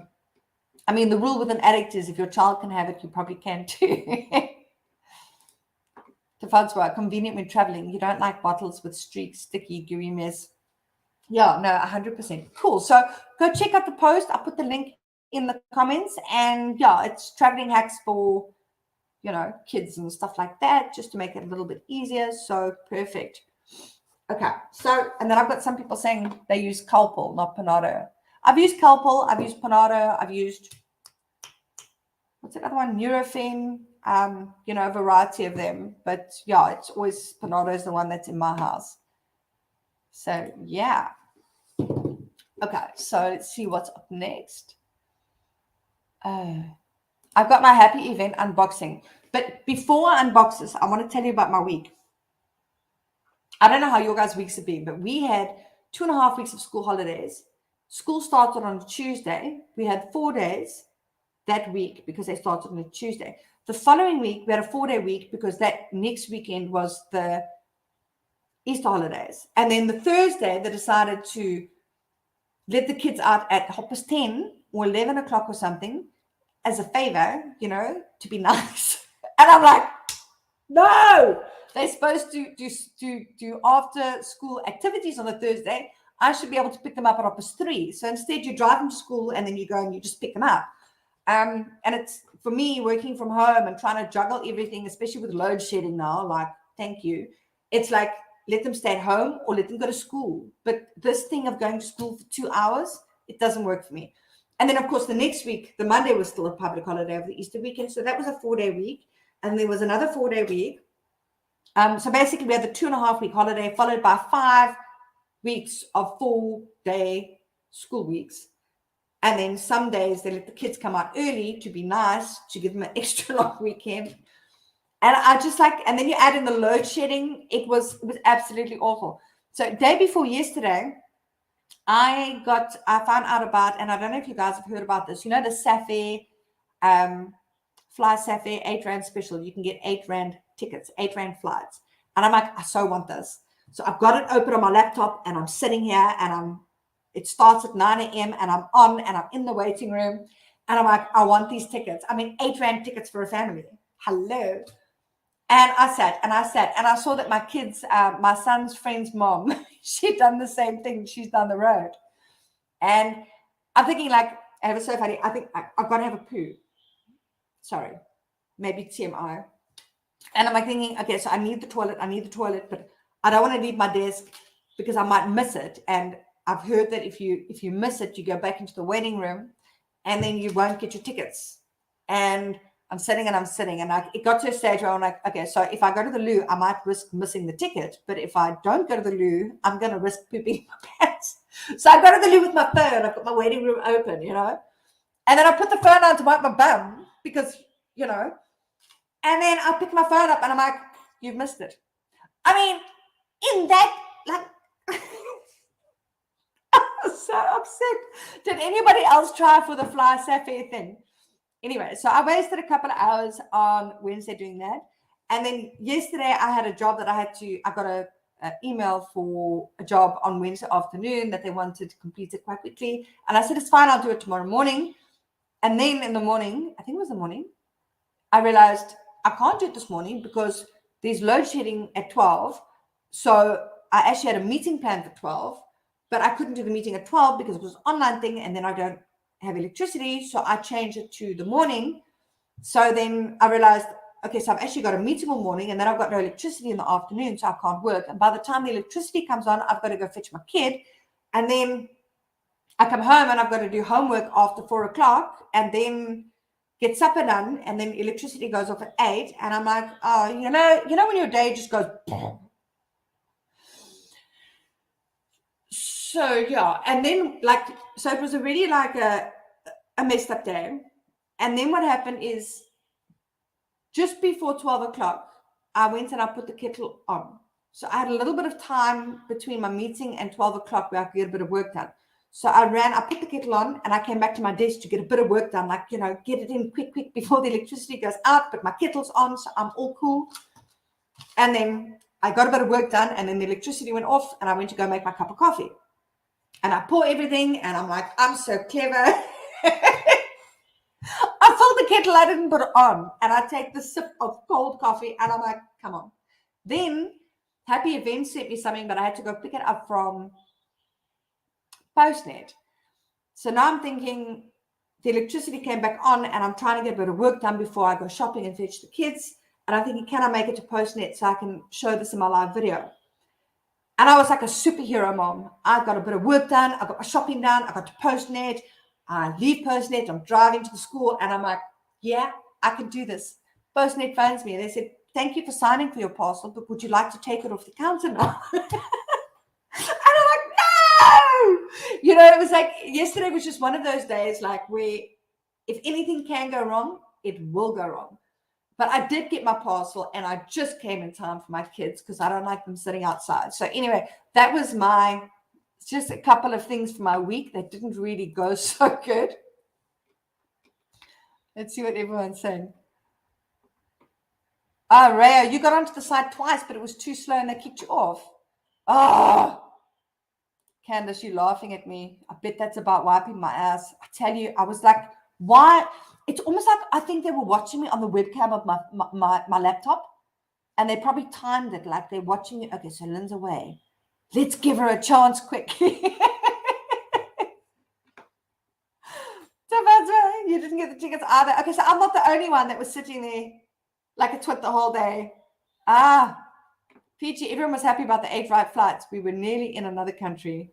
I mean, the rule with an addict is if your child can have it, you probably can too. The funds were convenient when traveling. You don't like bottles with streaks, sticky, gooey mess. Yeah, no, 100%. Cool. So go check out the post. I'll put the link in the comments. And yeah, it's traveling hacks for, kids and stuff like that, just to make it a little bit easier. So perfect. Okay. So, and then I've got some people saying they use Calpol, not Panado. I've used Calpol. I've used Panado. I've used, what's the other one? Nurofen. A variety of them. But yeah, it's always Panado is the one that's in my house. So yeah. Okay, so let's see what's up next. I've got my happy event unboxing. But before I unbox this, I want to tell you about my week. I don't know how your guys' weeks have been, but we had 2.5 weeks of school holidays. School started on a Tuesday. We had 4 days that week because they started on a Tuesday. The following week, we had a 4-day week because that next weekend was the Easter holidays. And then the Thursday, they decided to let the kids out at 10:30 or 11 o'clock or something as a favor, to be nice. And I'm like, no, they're supposed to do after school activities on a Thursday. I should be able to pick them up at 3:30. So instead you drive them to school and then you go and you just pick them up. And it's, for me, working from home and trying to juggle everything, especially with load shedding now, like, thank you. It's like, let them stay at home or let them go to school. But this thing of going to school for 2 hours, it doesn't work for me. And then, of course, the next week, the Monday was still a public holiday of the Easter weekend. So that was a 4-day week. And there was another 4-day week. So basically, we had the 2.5-week holiday followed by 5 weeks of 4-day school weeks. And then some days they let the kids come out early to be nice, to give them an extra long weekend. And I just and then you add in the load shedding. It was absolutely awful. So day before yesterday, I found out about, and I don't know if you guys have heard about this, the Saffair, Fly Saffair 8 Rand special. You can get 8 Rand tickets, 8 Rand flights. And I'm like, I so want this. So I've got it open on my laptop and I'm sitting here and it starts at 9 a.m. and I'm on and I'm in the waiting room. And I'm like, I want these tickets. I mean, 8 Rand tickets for a family. Hello. And I sat and I saw that my kids, my son's friend's mom, she'd done the same thing. She's down the road. And I'm thinking I have a so funny. I think I've got to have a poo. Sorry, maybe TMI. And I'm thinking, okay, so I need the toilet, but I don't want to leave my desk because I might miss it. And I've heard that if you miss it, you go back into the waiting room and then you won't get your tickets. And I'm sitting and it got to a stage where I'm like, okay, so if I go to the loo, I might risk missing the ticket. But if I don't go to the loo, I'm going to risk pooping my pants. So I go to the loo with my phone. I've got my waiting room open, And then I put the phone on to wipe my bum because, and then I pick my phone up and I'm like, you've missed it. I mean, in that, I was so upset. Did anybody else try for the Fly Saffair thing? Anyway, so I wasted a couple of hours on Wednesday doing that. And then yesterday I had a job that I got a email for a job on Wednesday afternoon that they wanted to complete it quite quickly. And I said, it's fine, I'll do it tomorrow morning. And then in the morning, I think it was the morning, I realized I can't do it this morning because there's load shedding at 12. So I actually had a meeting planned for 12, but I couldn't do the meeting at 12 because it was an online thing. And then I don't have electricity. So I changed it to the morning. So then I realized, okay, so I've actually got a meeting all morning and then I've got no electricity in the afternoon, so I can't work. And by the time the electricity comes on, I've got to go fetch my kid. And then I come home and I've got to do homework after 4 o'clock and then get supper done. And then electricity goes off at 8. And I'm like, oh, you know when your day just goes. So, yeah. And then so it was already like a messed up day. And then what happened is, just before 12 o'clock, I went and I put the kettle on. So I had a little bit of time between my meeting and 12 o'clock where I could get a bit of work done. So I put the kettle on and I came back to my desk to get a bit of work done, get it in quick before the electricity goes out, but my kettle's on, so I'm all cool. And then I got a bit of work done and then the electricity went off and I went to go make my cup of coffee. And I pour everything and I'm like, I'm so clever. I filled the kettle, I didn't put it on. And I take the sip of cold coffee and I'm like, come on. Then Happy Events sent me something, but I had to go pick it up from Postnet. So now I'm thinking the electricity came back on and I'm trying to get a bit of work done before I go shopping and fetch the kids. And I'm thinking, can I make it to Postnet so I can show this in my live video? And I was like a superhero mom. I got a bit of work done. I got my shopping done. I got to Postnet. I leave Postnet, I'm driving to the school, and I'm like, yeah, I can do this. Postnet phones me, and they said, thank you for signing for your parcel, but would you like to take it off the counter now? And I'm like, no! It was like, yesterday was just one of those days, like, where if anything can go wrong, it will go wrong. But I did get my parcel, and I just came in time for my kids because I don't like them sitting outside. So anyway, that was just a couple of things for my week that didn't really go so good. Let's see what everyone's saying. Oh, Rhea, you got onto the site twice, but it was too slow and they kicked you off. Oh, Candace, you're laughing at me. I bet that's about wiping my ass. I tell you, I was like, why? It's almost like I think they were watching me on the webcam of my laptop, and they probably timed it like they're watching me. Okay, so Lynn's away. Let's give her a chance quickly. You didn't get the tickets either. Okay, so I'm not the only one that was sitting there like a twit the whole day. Peachy, everyone was happy about the 8 right flights. We were nearly in another country.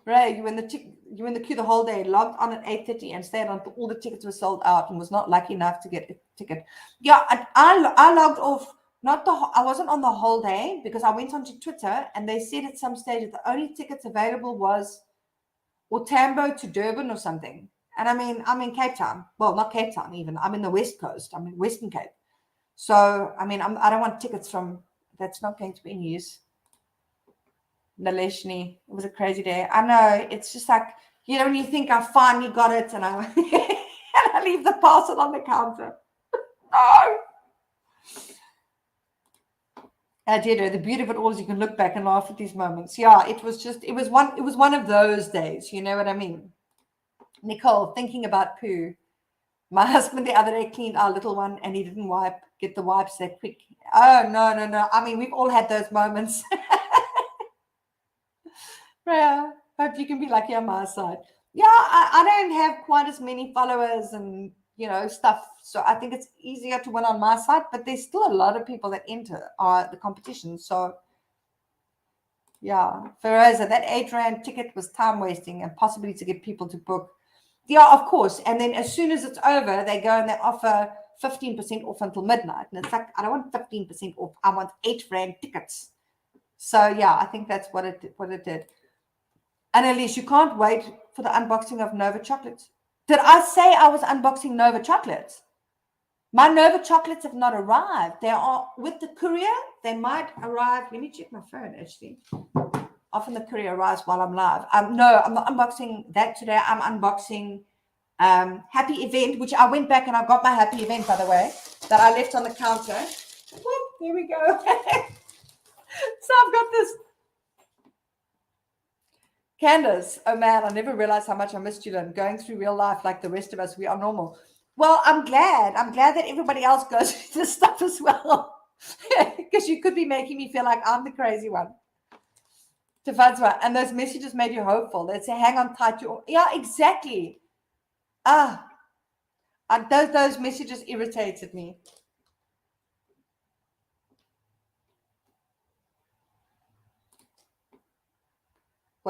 Ray, you were in the queue the whole day, logged on at 8:30 and stayed until all the tickets were sold out and was not lucky enough to get a ticket. Yeah, I logged off. I wasn't on the whole day because I went onto Twitter and they said at some stage that the only tickets available was Tambo to Durban or something. And I'm in Cape Town. Well, not Cape Town even. I'm in the West Coast. I'm in Western Cape. So, I don't want tickets from, that's not going to be in use. Naleshni, it was a crazy day. I know, it's just like, when you think I finally got it and I leave the parcel on the counter. No. I did. The beauty of it all is you can look back and laugh at these moments. Yeah, it was one of those days. You know what I mean? Nicole, thinking about poo. My husband the other day cleaned our little one and he didn't get the wipes that quick. Oh, no. We've all had those moments. Yeah, hope you can be lucky on my side. Yeah, I don't have quite as many followers and, stuff. So I think it's easier to win on my side, but there's still a lot of people that enter the competition. So, yeah, Feroza, that 8 Rand ticket was time wasting and possibly to get people to book. Yeah, of course. And then as soon as it's over, they go and they offer 15% off until midnight. And it's like, I don't want 15% off. I want 8 Rand tickets. So, yeah, I think that's what it did. And Elise, you can't wait for the unboxing of Nova chocolates. Did I say I was unboxing Nova chocolates? My Nova chocolates have not arrived. They are with the courier. They might arrive. Let me check my phone, actually. Often the courier arrives while I'm live. No, I'm not unboxing that today. I'm unboxing Happy Event, which I went back and I got my Happy Event, by the way, that I left on the counter. Whoop, there we go. So I've got this. Candace, oh man, I never realized how much I missed you, Lynn. Going through real life like the rest of us, we are normal. Well, I'm glad. I'm glad that everybody else goes through this stuff as well. Because you could be making me feel like I'm the crazy one. And those messages made you hopeful. They say, hang on tight. Yeah, exactly. Those messages irritated me.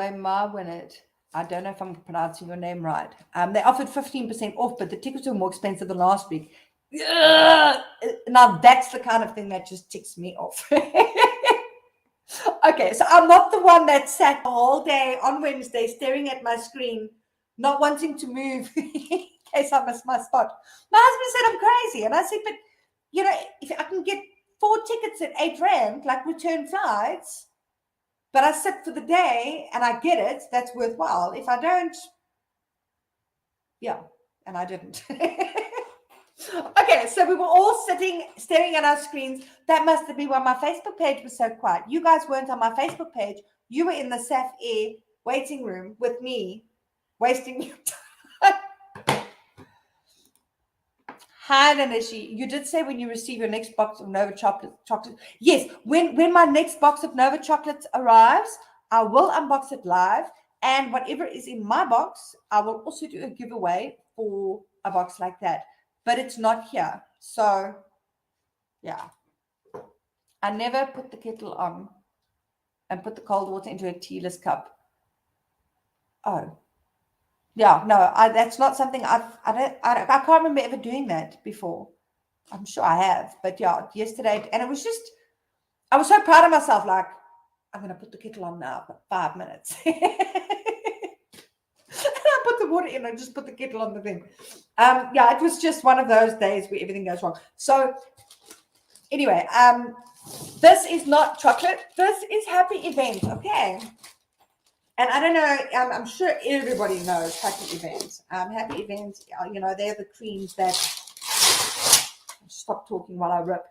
I don't know if I'm pronouncing your name right. They offered 15% off, but the tickets were more expensive than last week. Now that's the kind of thing that just ticks me off. Okay, so I'm not the one that sat the whole day on Wednesday staring at my screen, not wanting to move in case I miss my spot. My husband said I'm crazy, and I said, but if I can get 4 tickets at R8, like return flights, but I sit for the day and I get it, that's worthwhile. If I don't, yeah, and I didn't. Okay, so we were all sitting, staring at our screens. That must have been why my Facebook page was so quiet. You guys weren't on my Facebook page. You were in the SAF Air waiting room with me, wasting your time. Hi, Lanishi. You did say when you receive your next box of Nova chocolate. Yes, when my next box of Nova chocolates arrives, I will unbox it live. And whatever is in my box, I will also do a giveaway for a box like that. But it's not here. So, yeah. I never put the kettle on and put the cold water into a tealess cup. Oh. Yeah, no, that's not something I can't remember ever doing that before. I'm sure I have, but yeah, yesterday, and it was just, I was so proud of myself, like, I'm going to put the kettle on now for 5 minutes. And I put the water in and just put the kettle on the thing. Yeah, it was just one of those days where everything goes wrong. So anyway, this is not chocolate. This is Happy Event, okay? And I don't know, I'm sure everybody knows Happy Event. Happy Event, they're the creams that, stop talking while I rip.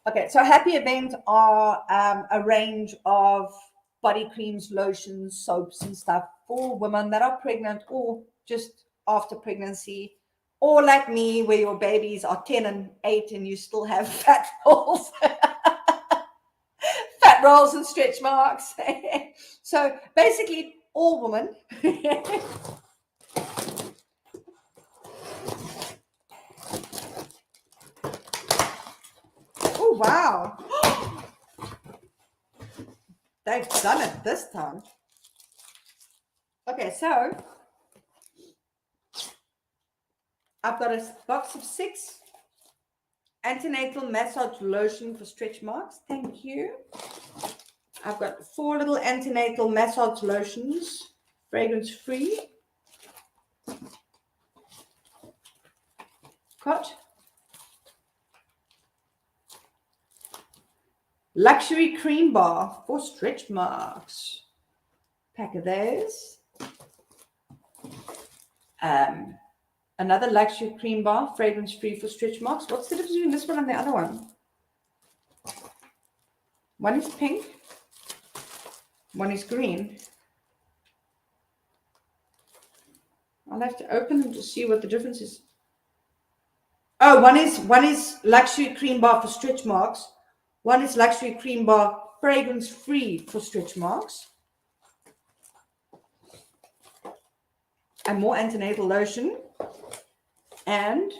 Okay, so Happy Event are a range of body creams, lotions, soaps, and stuff for women that are pregnant or just after pregnancy, or like me, where your babies are 10 and 8 and you still have fat rolls, fat rolls and stretch marks. So basically, all women. Oh, wow. They've done it this time. Okay, so I've got a box of 6 antenatal massage lotion for stretch marks. Thank you. I've got 4 little antenatal massage lotions, fragrance free. Got luxury cream bar for stretch marks. Pack of those. Another luxury cream bar, fragrance free for stretch marks. What's the difference between this one and the other one? One is pink, one is green. I'll have to open them to see what the difference is. Oh, one is luxury cream bar for stretch marks. One is luxury cream bar, fragrance free for stretch marks. And more antenatal lotion. And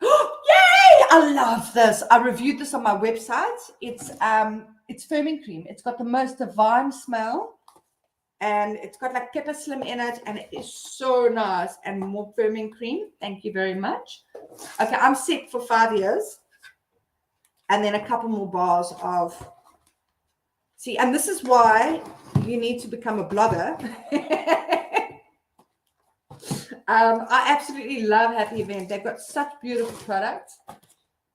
yay! I love this. I reviewed this on my website. It's firming cream. It's got the most divine smell, and it's got like Pepper Slim in it, and it is so nice. And more firming cream. Thank you very much. Okay, I'm set for 5 years, and then a couple more bars of. See, and this is why you need to become a blogger. I absolutely love Happy Event. They've got such beautiful products.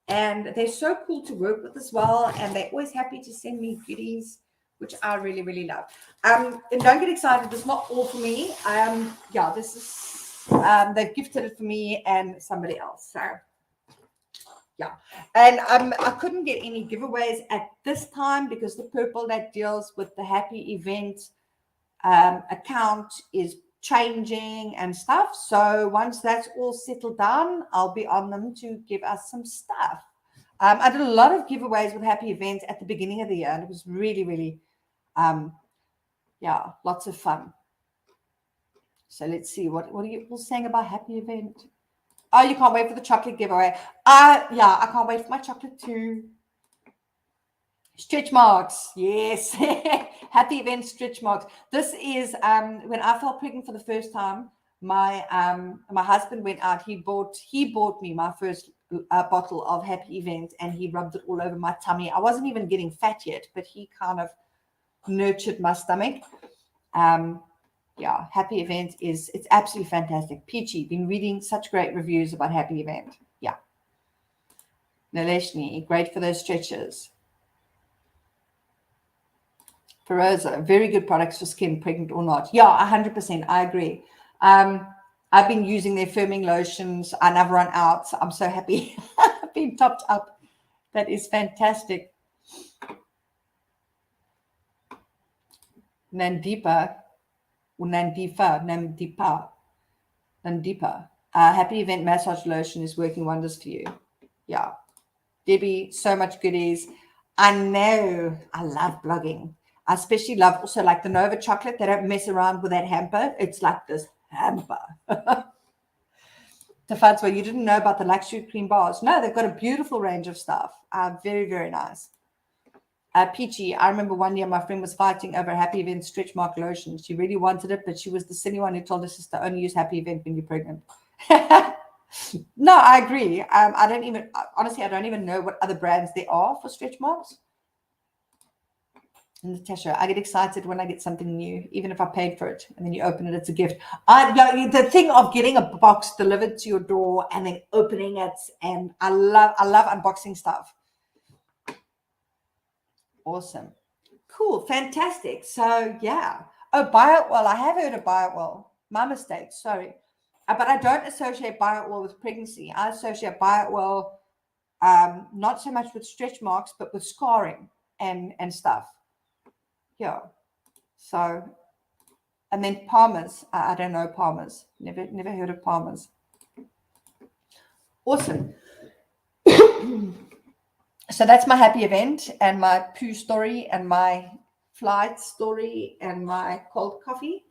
And they're so cool to work with as well. And they're always happy to send me goodies, which I really, really love. And don't get excited. It's not all for me. Yeah, this is, they've gifted it for me and somebody else. So, yeah. And I couldn't get any giveaways at this time because the purple that deals with the happy event account is changing and stuff. So once that's all settled down, I'll be on them to give us some stuff. I did a lot of giveaways with happy events at the beginning of the year, and it was really, really, yeah, lots of fun. So let's see, what are you all saying about happy event? Oh, you can't wait for the chocolate giveaway. Yeah, I can't wait for my chocolate too. Stretch marks, yes. Happy event stretch marks. This is when I fell pregnant for the first time. My husband went out. He bought me my first bottle of Happy Event, and he rubbed it all over my tummy. I wasn't even getting fat yet, but he kind of nurtured my stomach. Yeah, Happy Event it's absolutely fantastic. Peachy, been reading such great reviews about Happy Event. Yeah. Naleshni, great for those stretches. Feroza, very good products for skin, pregnant or not. Yeah, 100%. I agree. I've been using their firming lotions and I've run out. So I'm so happy. I've been topped up. That is fantastic. Nandipa. Happy Event massage lotion is working wonders for you. Yeah. Debbie, so much goodies. I know. I love blogging. I especially love also like the Nova chocolate. They don't mess around with that hamper. It's like this hamper. The fads where you didn't know about the luxury cream bars. No, they've got a beautiful range of stuff. Very, very nice. Peachy, I remember one year my friend was fighting over Happy Event stretch mark lotion. She really wanted it, but she was the silly one who told her sister only use Happy Event when you're pregnant. No, I agree. I don't even know what other brands there are for stretch marks. And Natasha, I get excited when I get something new, even if I paid for it, and then you open it, it's a gift. The thing of getting a box delivered to your door and then opening it, and I love unboxing stuff. Awesome. Cool. Fantastic. So, yeah. Oh, BioWell. I have heard of BioWell. My mistake. Sorry. But I don't associate BioWell with pregnancy. I associate BioWell not so much with stretch marks, but with scarring and stuff. Yeah. So, and then Palmer's. I don't know Palmer's. Never heard of Palmer's. Awesome. So that's my happy event and my poo story and my flight story and my cold coffee.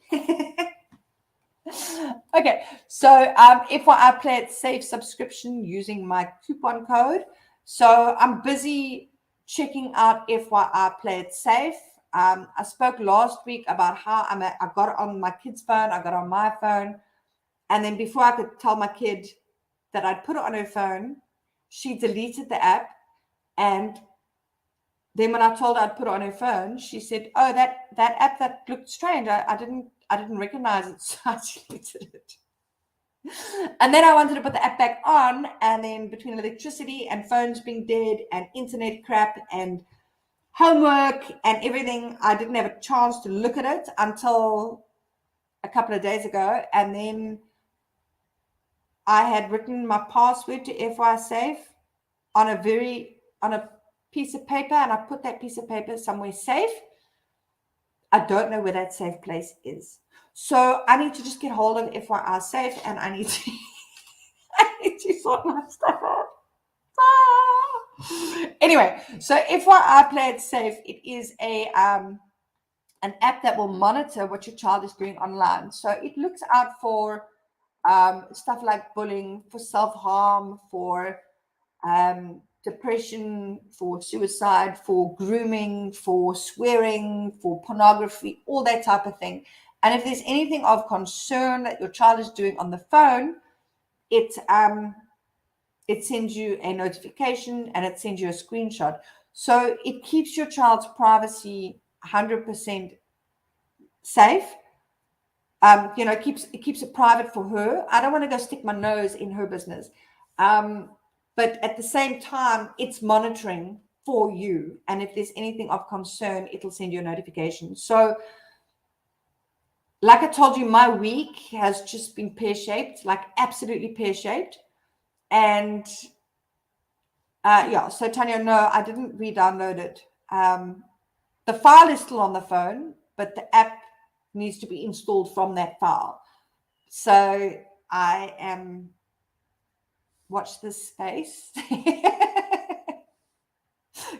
Okay, so FYI Play It Safe subscription using my coupon code. So I'm busy checking out FYI Play It Safe. I spoke last week about how I got it on my kid's phone, I got it on my phone, and then before I could tell my kid that I'd put it on her phone, she deleted the app. And then when I told her I'd put it on her phone, she said, "Oh, that app that looked strange. I didn't recognize it, so I deleted it." And then I wanted to put the app back on, and then between electricity and phones being dead and internet crap and homework and everything, I didn't have a chance to look at it until a couple of days ago. And then I had written my password to FY Safe on a piece of paper, and I put that piece of paper somewhere safe. I don't know where that safe place is. So I need to just get hold of FYI Safe, and I need to sort my stuff out. Anyway, so FYI Play It Safe, it is an app that will monitor what your child is doing online. So it looks out for stuff like bullying, for self-harm, for depression, for suicide, for grooming, for swearing, for pornography, all that type of thing. And if there's anything of concern that your child is doing on the phone, it sends you a notification and it sends you a screenshot. So it keeps your child's privacy 100% safe. It keeps it private for her. I don't want to go stick my nose in her business. but at the same time, it's monitoring for you. And if there's anything of concern, it'll send you a notification. So like I told you, my week has just been pear-shaped, like absolutely pear-shaped. And yeah, so Tanya, no, I didn't re-download it. The file is still on the phone, but the app needs to be installed from that file. So I am, watch this space.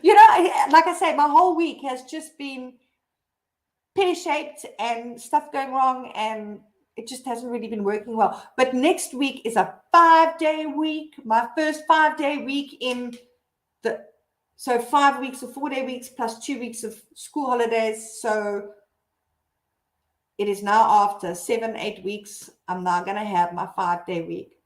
You know, like I say, my whole week has just been pear-shaped and stuff going wrong, and it just hasn't really been working well. But next week is a 5-day week, my first 5-day week in the, so 5 weeks of 4-day weeks plus 2 weeks of school holidays. So it is now after 7-8 weeks, I'm now going to have my 5-day week.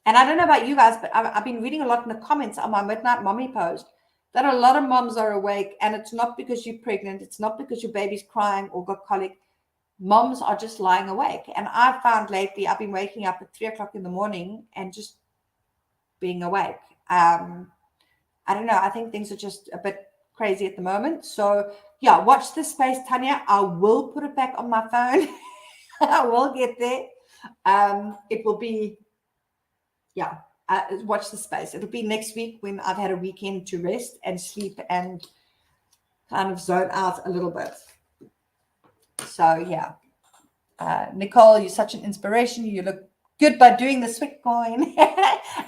And I don't know about you guys, but I've been reading a lot in the comments on my Midnight Mommy post that a lot of moms are awake, and it's not because you're pregnant. It's not because your baby's crying or got colic. Moms are just lying awake. And I've found lately, I've been waking up at 3 o'clock in the morning and just being awake. I don't know. I think things are just a bit crazy at the moment. So yeah, watch this space, Tanya. I will put it back on my phone. I will get there. It will be, yeah. Watch the space. It'll be next week when I've had a weekend to rest and sleep and kind of zone out a little bit. So yeah, Nicole, you're such an inspiration. You look good by doing the sweat coin.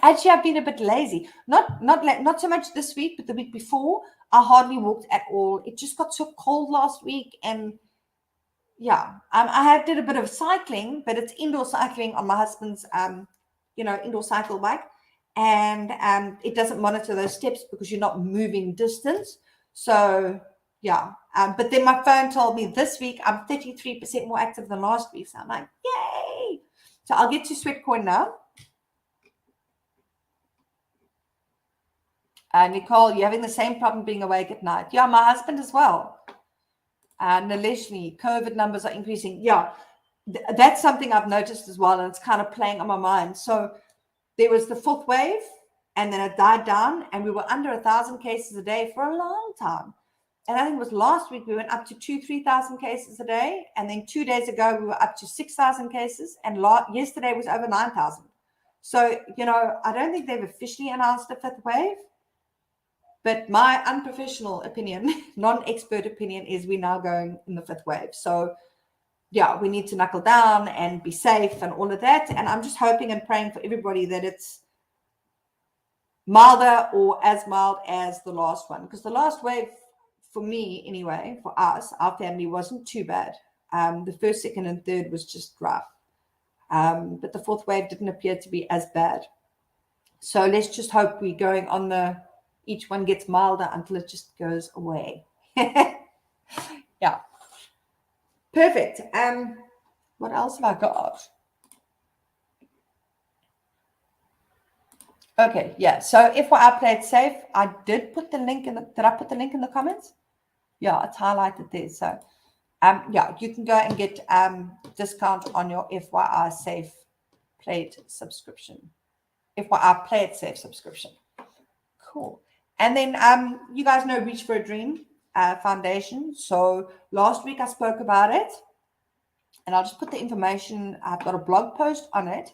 Actually, I've been a bit lazy. Not so much this week, but the week before, I hardly walked at all. It just got so cold last week, and yeah, I did a bit of cycling, but it's indoor cycling on my husband's indoor cycle bike, and it doesn't monitor those steps because you're not moving distance. So yeah, but then my phone told me this week I'm 33% more active than last week. So I'm like, yay! So I'll get to Sweatcoin now. Nicole, you're having the same problem being awake at night. Yeah, my husband as well. Naleshni, COVID numbers are increasing. Yeah, that's something I've noticed as well, and it's kind of playing on my mind. So there was the fourth wave, and then it died down, and we were under 1,000 cases a day for a long time. And I think it was last week we went up to 2,000-3,000 cases a day, and then 2 days ago we were up to 6,000 cases, and yesterday was over 9,000. So I don't think they've officially announced a fifth wave, but my unprofessional opinion, non-expert opinion, is we're now going in the fifth wave. So yeah, we need to knuckle down and be safe and all of that. And I'm just hoping and praying for everybody that it's milder or as mild as the last one. Because the last wave, for me anyway, for us, our family, wasn't too bad. The first, second, and third was just rough. But the fourth wave didn't appear to be as bad. So let's just hope we're going on each one gets milder until it just goes away. Yeah. Perfect. What else have I got? Okay, yeah. So FYI, play it safe. I did put the link did I put the link in the comments? Yeah, it's highlighted there. So yeah, you can go and get discount on your FYI safe plate subscription. FYI play it safe subscription. Cool. And then you guys know Reach for a Dream Foundation. So last week I spoke about it, and I'll just put the information. I've got a blog post on it.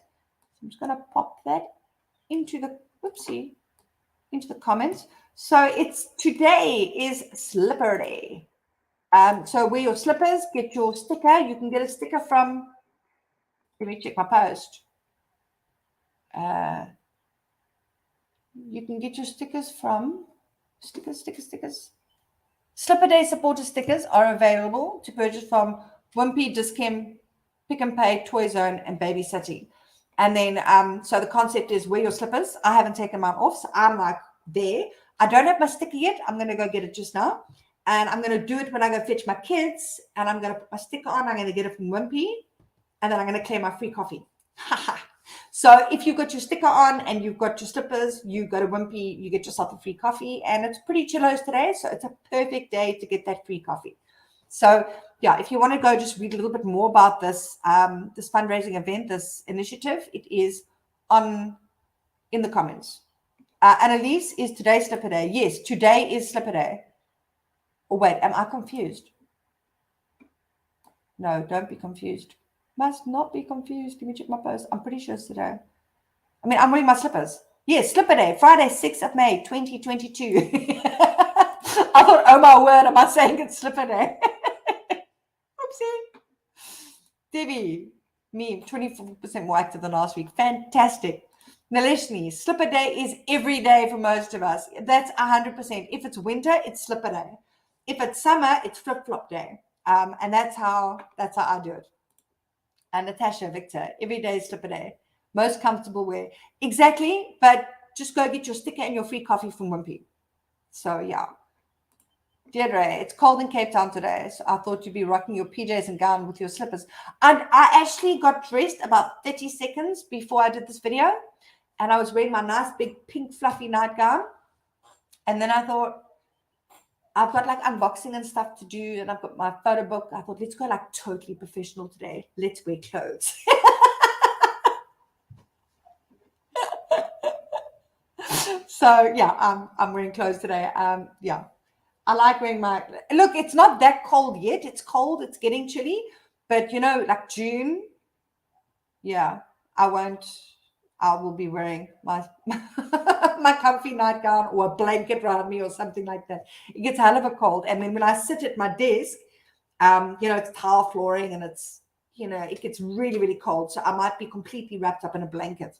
I'm just going to pop that into the comments. So today is Slipper Day. So wear your slippers, get your sticker. You can get a sticker from, let me check my post. You can get your stickers from stickers. Slipper Day supporter stickers are available to purchase from Wimpy, Dis-Chem, Pick n Pay, Toy Zone, and Baby City. And then, so the concept is wear your slippers. I haven't taken mine off, so I'm like there. I don't have my sticker yet. I'm going to go get it just now. And I'm going to do it when I go fetch my kids. And I'm going to put my sticker on. I'm going to get it from Wimpy. And then I'm going to claim my free coffee. So if you've got your sticker on and you've got your slippers, you go to Wimpy, you get yourself a free coffee. And it's pretty chillos today, so it's a perfect day to get that free coffee. So yeah, if you want to go just read a little bit more about this this fundraising event, this initiative, it is in the comments. Annalise, is today slipper day? Yes, today is slipper day. Or wait, am I confused? No, don't be confused. Must not be confused. Let me check my post. I'm pretty sure it's today. I mean, I'm wearing my slippers. Yes, slipper day, Friday, 6th of May, 2022. I thought, oh my word, am I saying it's slipper day? Oopsie. Debbie, me, 24% more active than last week. Fantastic. Nalishni, slipper day is every day for most of us. That's 100%. If it's winter, it's slipper day. If it's summer, it's flip-flop day. And that's how I do it. And Natasha, Victor, every day is slipper day. Most comfortable wear. Exactly, but just go get your sticker and your free coffee from Wimpy. So, yeah. Deirdre, it's cold in Cape Town today, so I thought you'd be rocking your PJs and gown with your slippers. And I actually got dressed about 30 seconds before I did this video, and I was wearing my nice big pink fluffy nightgown. And then I thought, I've got like unboxing and stuff to do, and I've got my photo book. I thought, let's go like totally professional today. Let's wear clothes. So yeah, I'm wearing clothes today. Yeah. I like wearing my, look, it's not that cold yet. It's cold. It's getting chilly. But, you know, like June, yeah, I will be wearing my my comfy nightgown or a blanket around me or something like that. It gets a hell of a cold. And then when I sit at my desk, you know, it's tile flooring and it's, you know, it gets really, really cold. So I might be completely wrapped up in a blanket.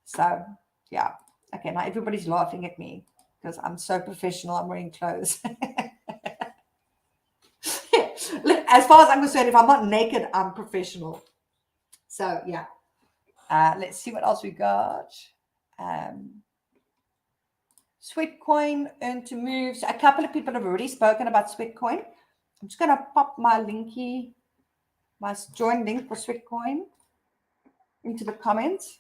So, yeah. Okay, now everybody's laughing at me because I'm so professional. I'm wearing clothes. Look, as far as I'm concerned, if I'm not naked, I'm professional. So, yeah. Let's see what else we got. Sweatcoin, earn to move. So a couple of people have already spoken about Sweatcoin. I'm just going to pop my linky, my join link for Sweatcoin into the comments.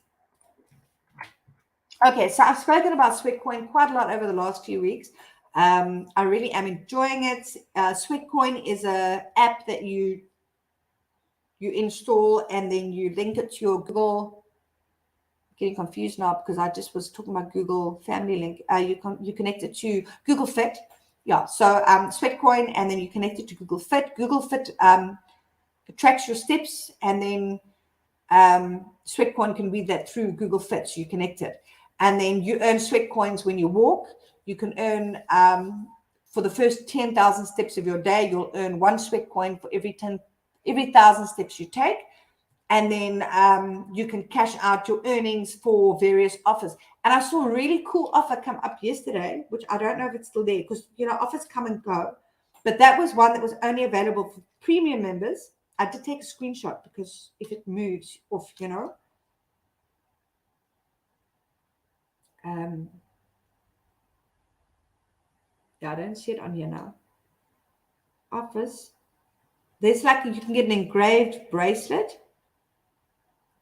Okay, so I've spoken about Sweatcoin quite a lot over the last few weeks. I really am enjoying it. Sweatcoin is an app that you install and then you link it to your Google. I'm getting confused now because I just was talking about Google Family Link. You connect it to Google Fit. Yeah, so Sweatcoin, and then you connect it to Google Fit. Google Fit tracks your steps, and then Sweatcoin can read that through Google Fit. So you connect it. And then you earn sweat coins when you walk. You can earn, for the first 10,000 steps of your day, you'll earn 1 sweat coin for every 1,000 steps you take. And then you can cash out your earnings for various offers. And I saw a really cool offer come up yesterday, which I don't know if it's still there because, you know, offers come and go. But that was one that was only available for premium members. I did take a screenshot because if it moves off, you know. Yeah, I don't see it on here now. Offers. There's like, you can get an engraved bracelet.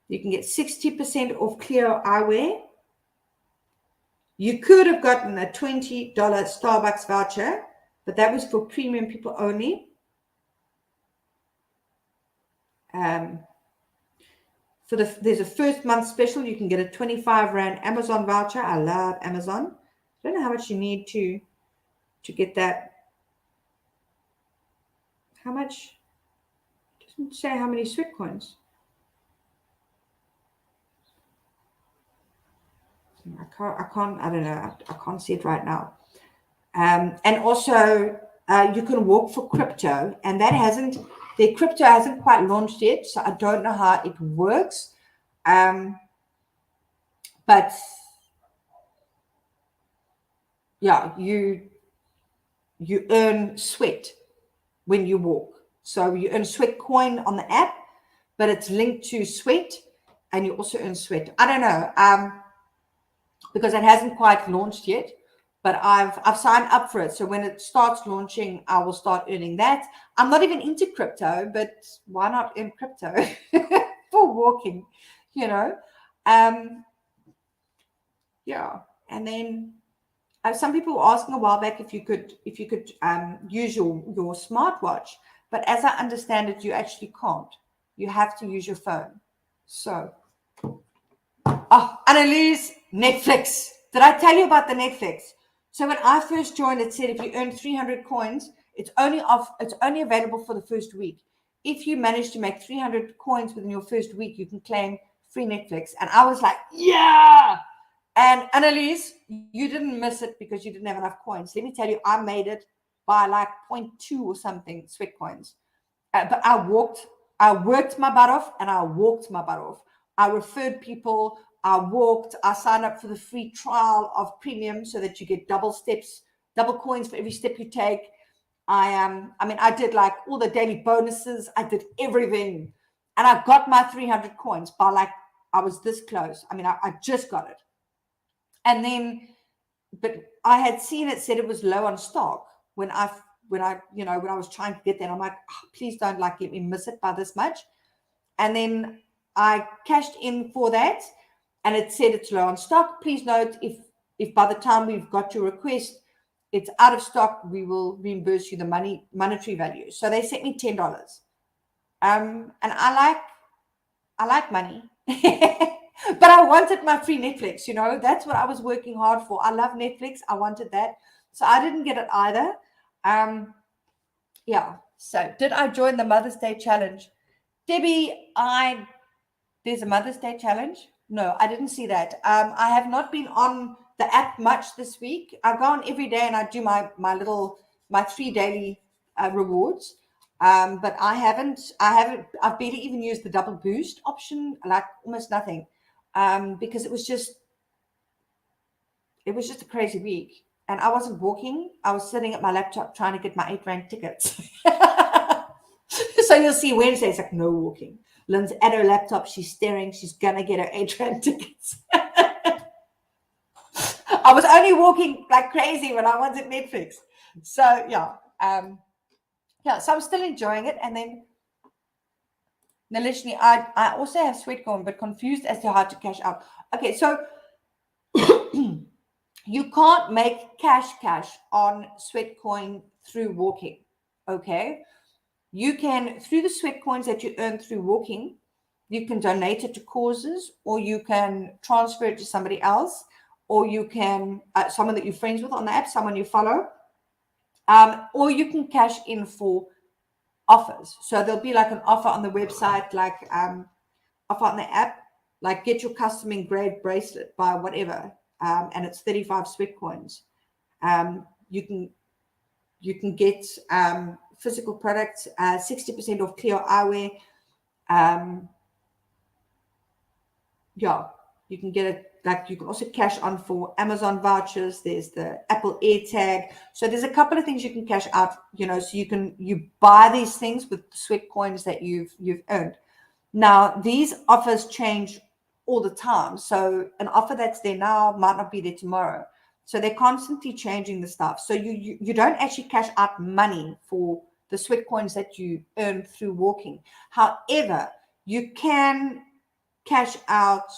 You can get 60% off clear eyewear. You could have gotten a $20 Starbucks voucher, but that was for premium people only. There's a first month special. You can get a 25 Rand Amazon voucher. I love Amazon. I don't know how much you need to get that. How much? It doesn't say how many sweat coins. I don't know. I can't see it right now. And also, you can walk for crypto, and the crypto hasn't quite launched yet, so I don't know how it works. But yeah, you earn sweat when you walk. So you earn sweat coin on the app, but it's linked to sweat, and you also earn sweat. I don't know, because it hasn't quite launched yet, but I've signed up for it. So when it starts launching, I will start earning that. I'm not even into crypto, but why not earn crypto for walking, you know? Yeah. And then some people were asking a while back if you could use your smartwatch, but as I understand it, you actually can't. You have to use your phone. So, Annalise, Netflix. Did I tell you about the Netflix? So when I first joined, it said if you earn 300 coins, it's only available for the first week. If you manage to make 300 coins within your first week, you can claim free Netflix. And I was like, yeah. And Annalise, you didn't miss it because you didn't have enough coins. Let me tell you, I made it by like 0.2 or something sweat coins. But I worked my butt off and I walked my butt off. I referred people, I signed up for the free trial of premium so that you get double coins for every step you take. I did like all the daily bonuses. I did everything. And I got my 300 coins by like, I was this close. I just got it. And then, but I had seen it said it was low on stock when I was trying to get that. I'm like, oh, please don't like let me miss it by this much. And then I cashed in for that and it said it's low on stock. Please note if by the time we've got your request, it's out of stock, we will reimburse you the monetary value. So they sent me $10. And I like money. But I wanted my free Netflix, that's what I was working hard for. I love Netflix. I wanted that. So I didn't get it either. Yeah. So did I join the Mother's Day challenge? Debbie, there's a Mother's Day challenge. No, I didn't see that. I have not been on the app much this week. I go on every day and I do my 3 daily rewards. But I've barely even used the double boost option, like almost nothing. Because it was just a crazy week and I wasn't walking. I was sitting at my laptop trying to get my 8 Rand tickets. So you'll see Wednesday, it's like no walking. Lynn's at her laptop. She's staring. She's going to get her 8 Rand tickets. I was only walking like crazy when I wanted Netflix. So, yeah. So I'm still enjoying it. And then, Nalishni, I also have Sweatcoin, but confused as to how to cash out. Okay, so you can't make cash on Sweatcoin through walking, okay? You can, through the Sweatcoins that you earn through walking, you can donate it to causes, or you can transfer it to somebody else, or you can, someone that you're friends with on the app, someone you follow, or you can cash in for offers. So there'll be like an offer on the website, like offer on the app, like get your custom engraved bracelet by whatever, and it's 35 Sweatcoins. You can get physical products, 60% off clear eyewear. You can get it. Like you can also cash on for Amazon vouchers. There's the Apple AirTag. So there's a couple of things you can cash out. So you buy these things with Sweatcoins that you've earned. Now these offers change all the time. So an offer that's there now might not be there tomorrow. So they're constantly changing the stuff. So you don't actually cash out money for the Sweatcoins that you earn through walking. However, you can cash out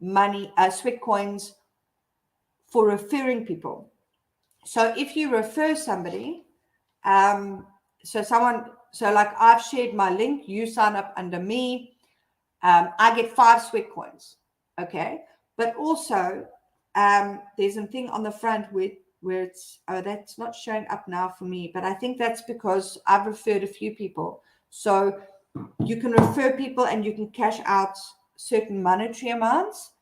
money, Sweatcoins for referring people. So if you refer somebody, so like I've shared my link, you sign up under me, I get 5 Sweatcoins. Okay. But also, there's a thing on the front where it's, that's not showing up now for me, but I think that's because I've referred a few people. So you can refer people and you can cash out certain monetary amounts.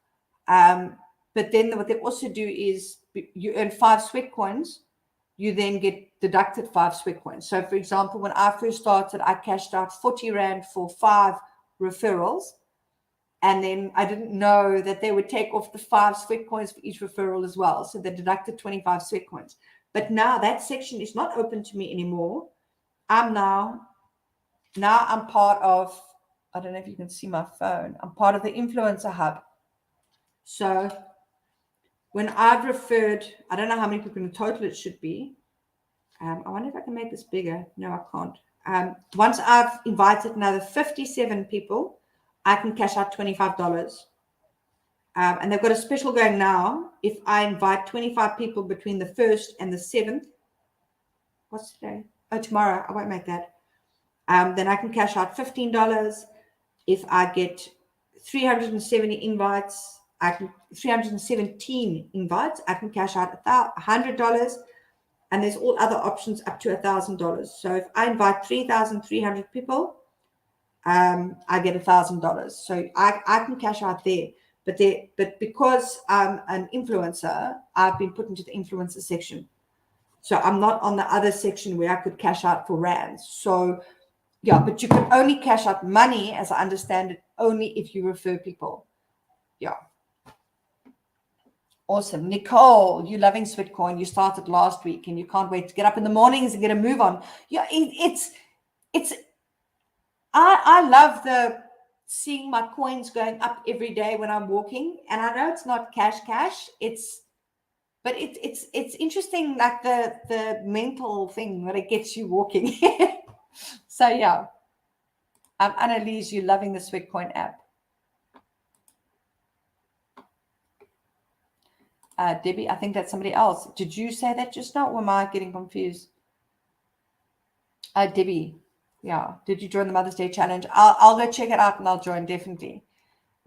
But then what they also do is you earn 5 Sweatcoins, you then get deducted 5 Sweatcoins. So for example, when I first started, I cashed out 40 Rand for 5 referrals. And then I didn't know that they would take off the 5 Sweatcoins for each referral as well. So they deducted 25 Sweatcoins. But now that section is not open to me anymore. I'm part of, I don't know if you can see my phone. I'm part of the Influencer Hub. So when I've referred, I don't know how many people in total it should be. I wonder if I can make this bigger. No, I can't. Once I've invited another 57 people, I can cash out $25. And they've got a special going now. If I invite 25 people between the 1st and the 7th, what's today? Oh, tomorrow. I won't make that. Then I can cash out $15. If I get 370 invites, I can 317 invites. I can cash out $100, and there's all other options up to $1,000. So if I invite 3,300 people, I get $1,000. So I can cash out there. But because I'm an influencer, I've been put into the influencer section. So I'm not on the other section where I could cash out for rands. So yeah, but you can only cash out money, as I understand it, only if you refer people. Yeah. Awesome. Nicole, you're loving Sweatcoin. You started last week and you can't wait to get up in the mornings and get a move on. Yeah, I love seeing my coins going up every day when I'm walking. And I know it's not cash. But it's interesting, like the mental thing that it gets you walking. So yeah, Annalise, you're loving the Sweatcoin app. Debbie, I think that's somebody else. Did you say that just now, or am I getting confused? Debbie, yeah. Did you join the Mother's Day challenge? I'll go check it out and I'll join, definitely.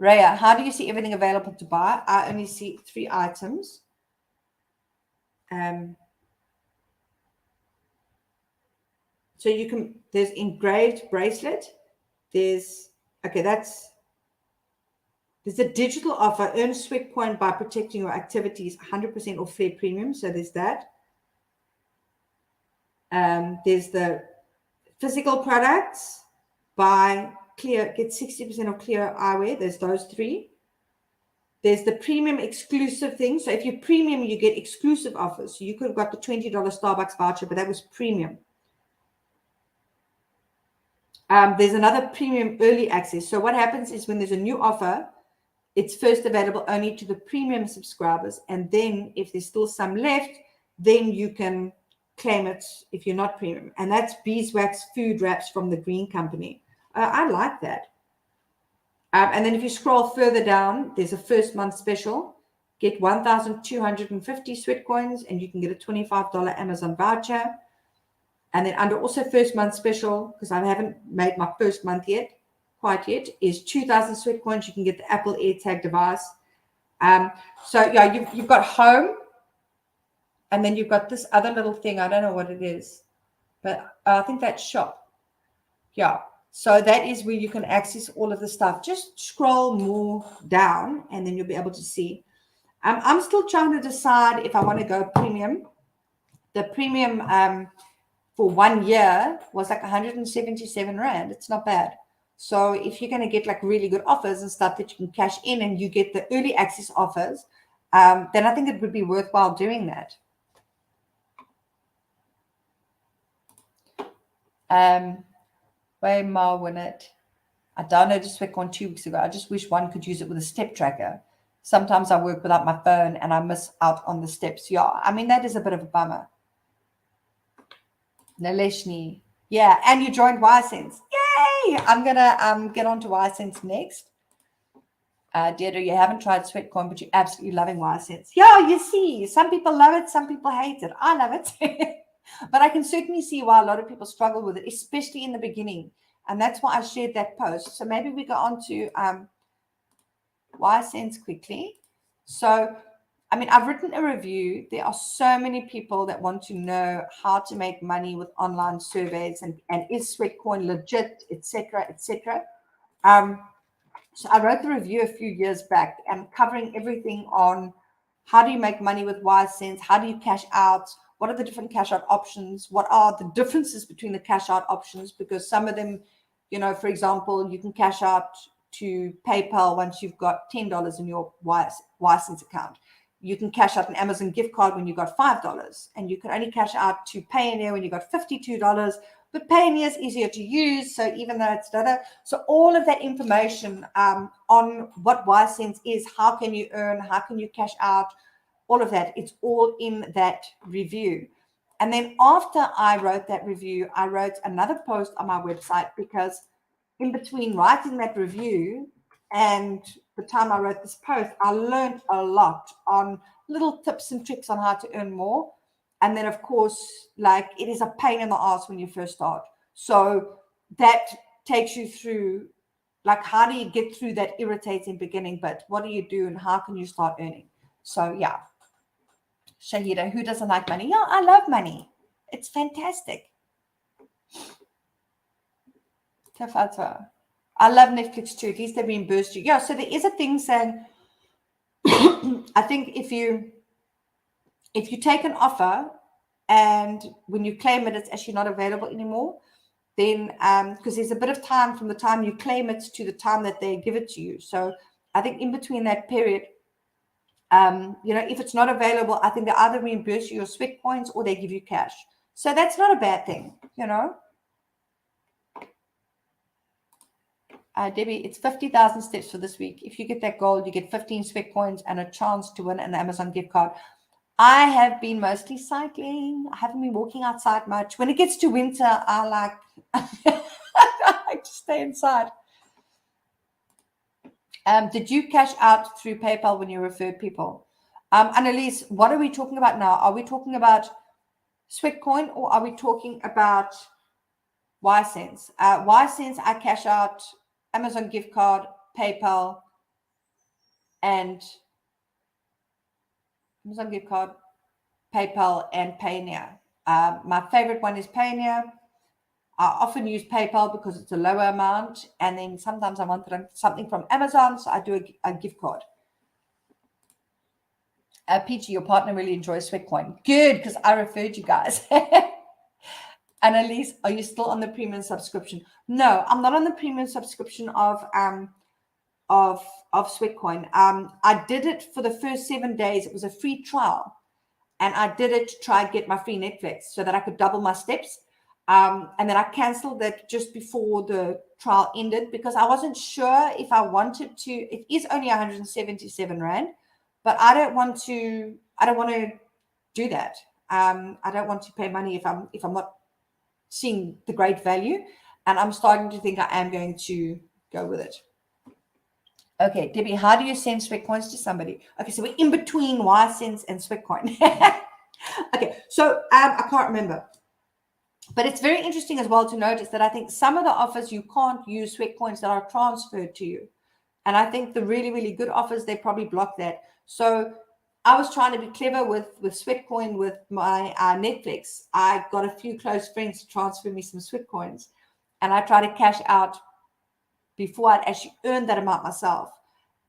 Raya, how do you see everything available to buy? I only see 3 items. So you can, there's engraved bracelet. There's a digital offer. Earn Sweatcoin by protecting your activities, 100% off Fair Premium. So there's that. There's the physical products. Buy clear, get 60% off clear eyewear. There's those 3. There's the premium exclusive thing. So if you're premium, you get exclusive offers. So you could have got the $20 Starbucks voucher, but that was premium. There's another premium early access. So what happens is when there's a new offer, it's first available only to the premium subscribers. And then if there's still some left, then you can claim it if you're not premium. And that's beeswax food wraps from the Green Company. I like that. And then if you scroll further down, there's a first month special. Get 1,250 Sweatcoins and you can get a $25 Amazon voucher. And then under also first month special, because I haven't made my first month quite yet, is 2,000 Sweatcoins. You can get the Apple AirTag device. So yeah, you've got home, and then you've got this other little thing. I don't know what it is, but I think that's shop. Yeah. So that is where you can access all of the stuff. Just scroll more down and then you'll be able to see. I'm still trying to decide if I want to go premium. The premium for 1 year was like 177 Rand. It's not bad. So if you're going to get like really good offers and stuff that you can cash in and you get the early access offers, then I think it would be worthwhile doing that. Waymar win it. I downloaded Sweatcoin 2 weeks ago. I just wish one could use it with a step tracker. Sometimes I work without my phone and I miss out on the steps. Yeah, I mean, that is a bit of a bummer. Naleshni. Yeah, and you joined YSense. Yay! I'm going to get on to YSense next. Deirdre, you haven't tried Sweatcoin, but you're absolutely loving YSense. Yeah, you see, some people love it, some people hate it. I love it. But I can certainly see why a lot of people struggle with it, especially in the beginning. And that's why I shared that post. So maybe we go on to YSense quickly. So, I mean, I've written a review. There are so many people that want to know how to make money with online surveys and is Sweatcoin legit, etc., etc. So I wrote the review a few years back and covering everything on how do you make money with YSense, how do you cash out, what are the different cash out options, what are the differences between the cash out options, because some of them, you know, for example, you can cash out to PayPal once you've got $10 in your YSense account. You can cash out an Amazon gift card when you got $5, and you can only cash out to Payoneer when you got $52. But Payoneer is easier to use, so even though it's data, so all of that information on what YSense is, how can you earn, how can you cash out, all of that, it's all in that review. And then after I wrote that review, I wrote another post on my website, because in between writing that review and the time I wrote this post, I learned a lot on little tips and tricks on how to earn more. And then, of course, like, it is a pain in the ass when you first start. So that takes you through like, how do you get through that irritating beginning bit? What do you do and how can you start earning? So yeah. Shahida, who doesn't like money? Yeah, I love money. It's fantastic. Tafata. I love Netflix too. At least they reimburse you. Yeah, so there is a thing saying, I think if you take an offer and when you claim it, it's actually not available anymore, then because there's a bit of time from the time you claim it to the time that they give it to you. So I think in between that period, if it's not available, I think they either reimburse you your Sweat points or they give you cash. So that's not a bad thing, Debbie, it's 50,000 steps for this week. If you get that goal, you get 15 Sweat points and a chance to win an Amazon gift card. I have been mostly cycling. I haven't been walking outside much. When it gets to winter, I like to stay inside. Did you cash out through PayPal when you referred people? Annalise, what are we talking about now? Are we talking about Sweatcoin or are we talking about YCents? YCents, I cash out Amazon gift card, PayPal, and Amazon gift card, PayPal, and Payoneer. My favorite one is Payoneer. I often use PayPal because it's a lower amount, and then sometimes I want something from Amazon, so I do a gift card. Peachy, your partner really enjoys Sweatcoin. Good, because I referred you guys. Annalise, are you still on the premium subscription? No, I'm not on the premium subscription of Sweatcoin. I did it for the first 7 days. It was a free trial, and I did it to try and get my free Netflix so that I could double my steps. And then I canceled that just before the trial ended because I wasn't sure if I wanted to. It is only 177 Rand, but I don't want to do that. I don't want to pay money if I'm not seeing the great value, and I'm starting to think I am going to go with it. Okay, Debbie, how do you send Sweatcoins to somebody? Okay, so we're in between YCents and Sweatcoin. Okay, so I can't remember. But it's very interesting as well to notice that I think some of the offers you can't use Sweatcoins that are transferred to you. And I think the really, really good offers, they probably block that. So I was trying to be clever with Sweatcoin with my Netflix. I got a few close friends to transfer me some Sweatcoins. And I tried to cash out before I'd actually earned that amount myself.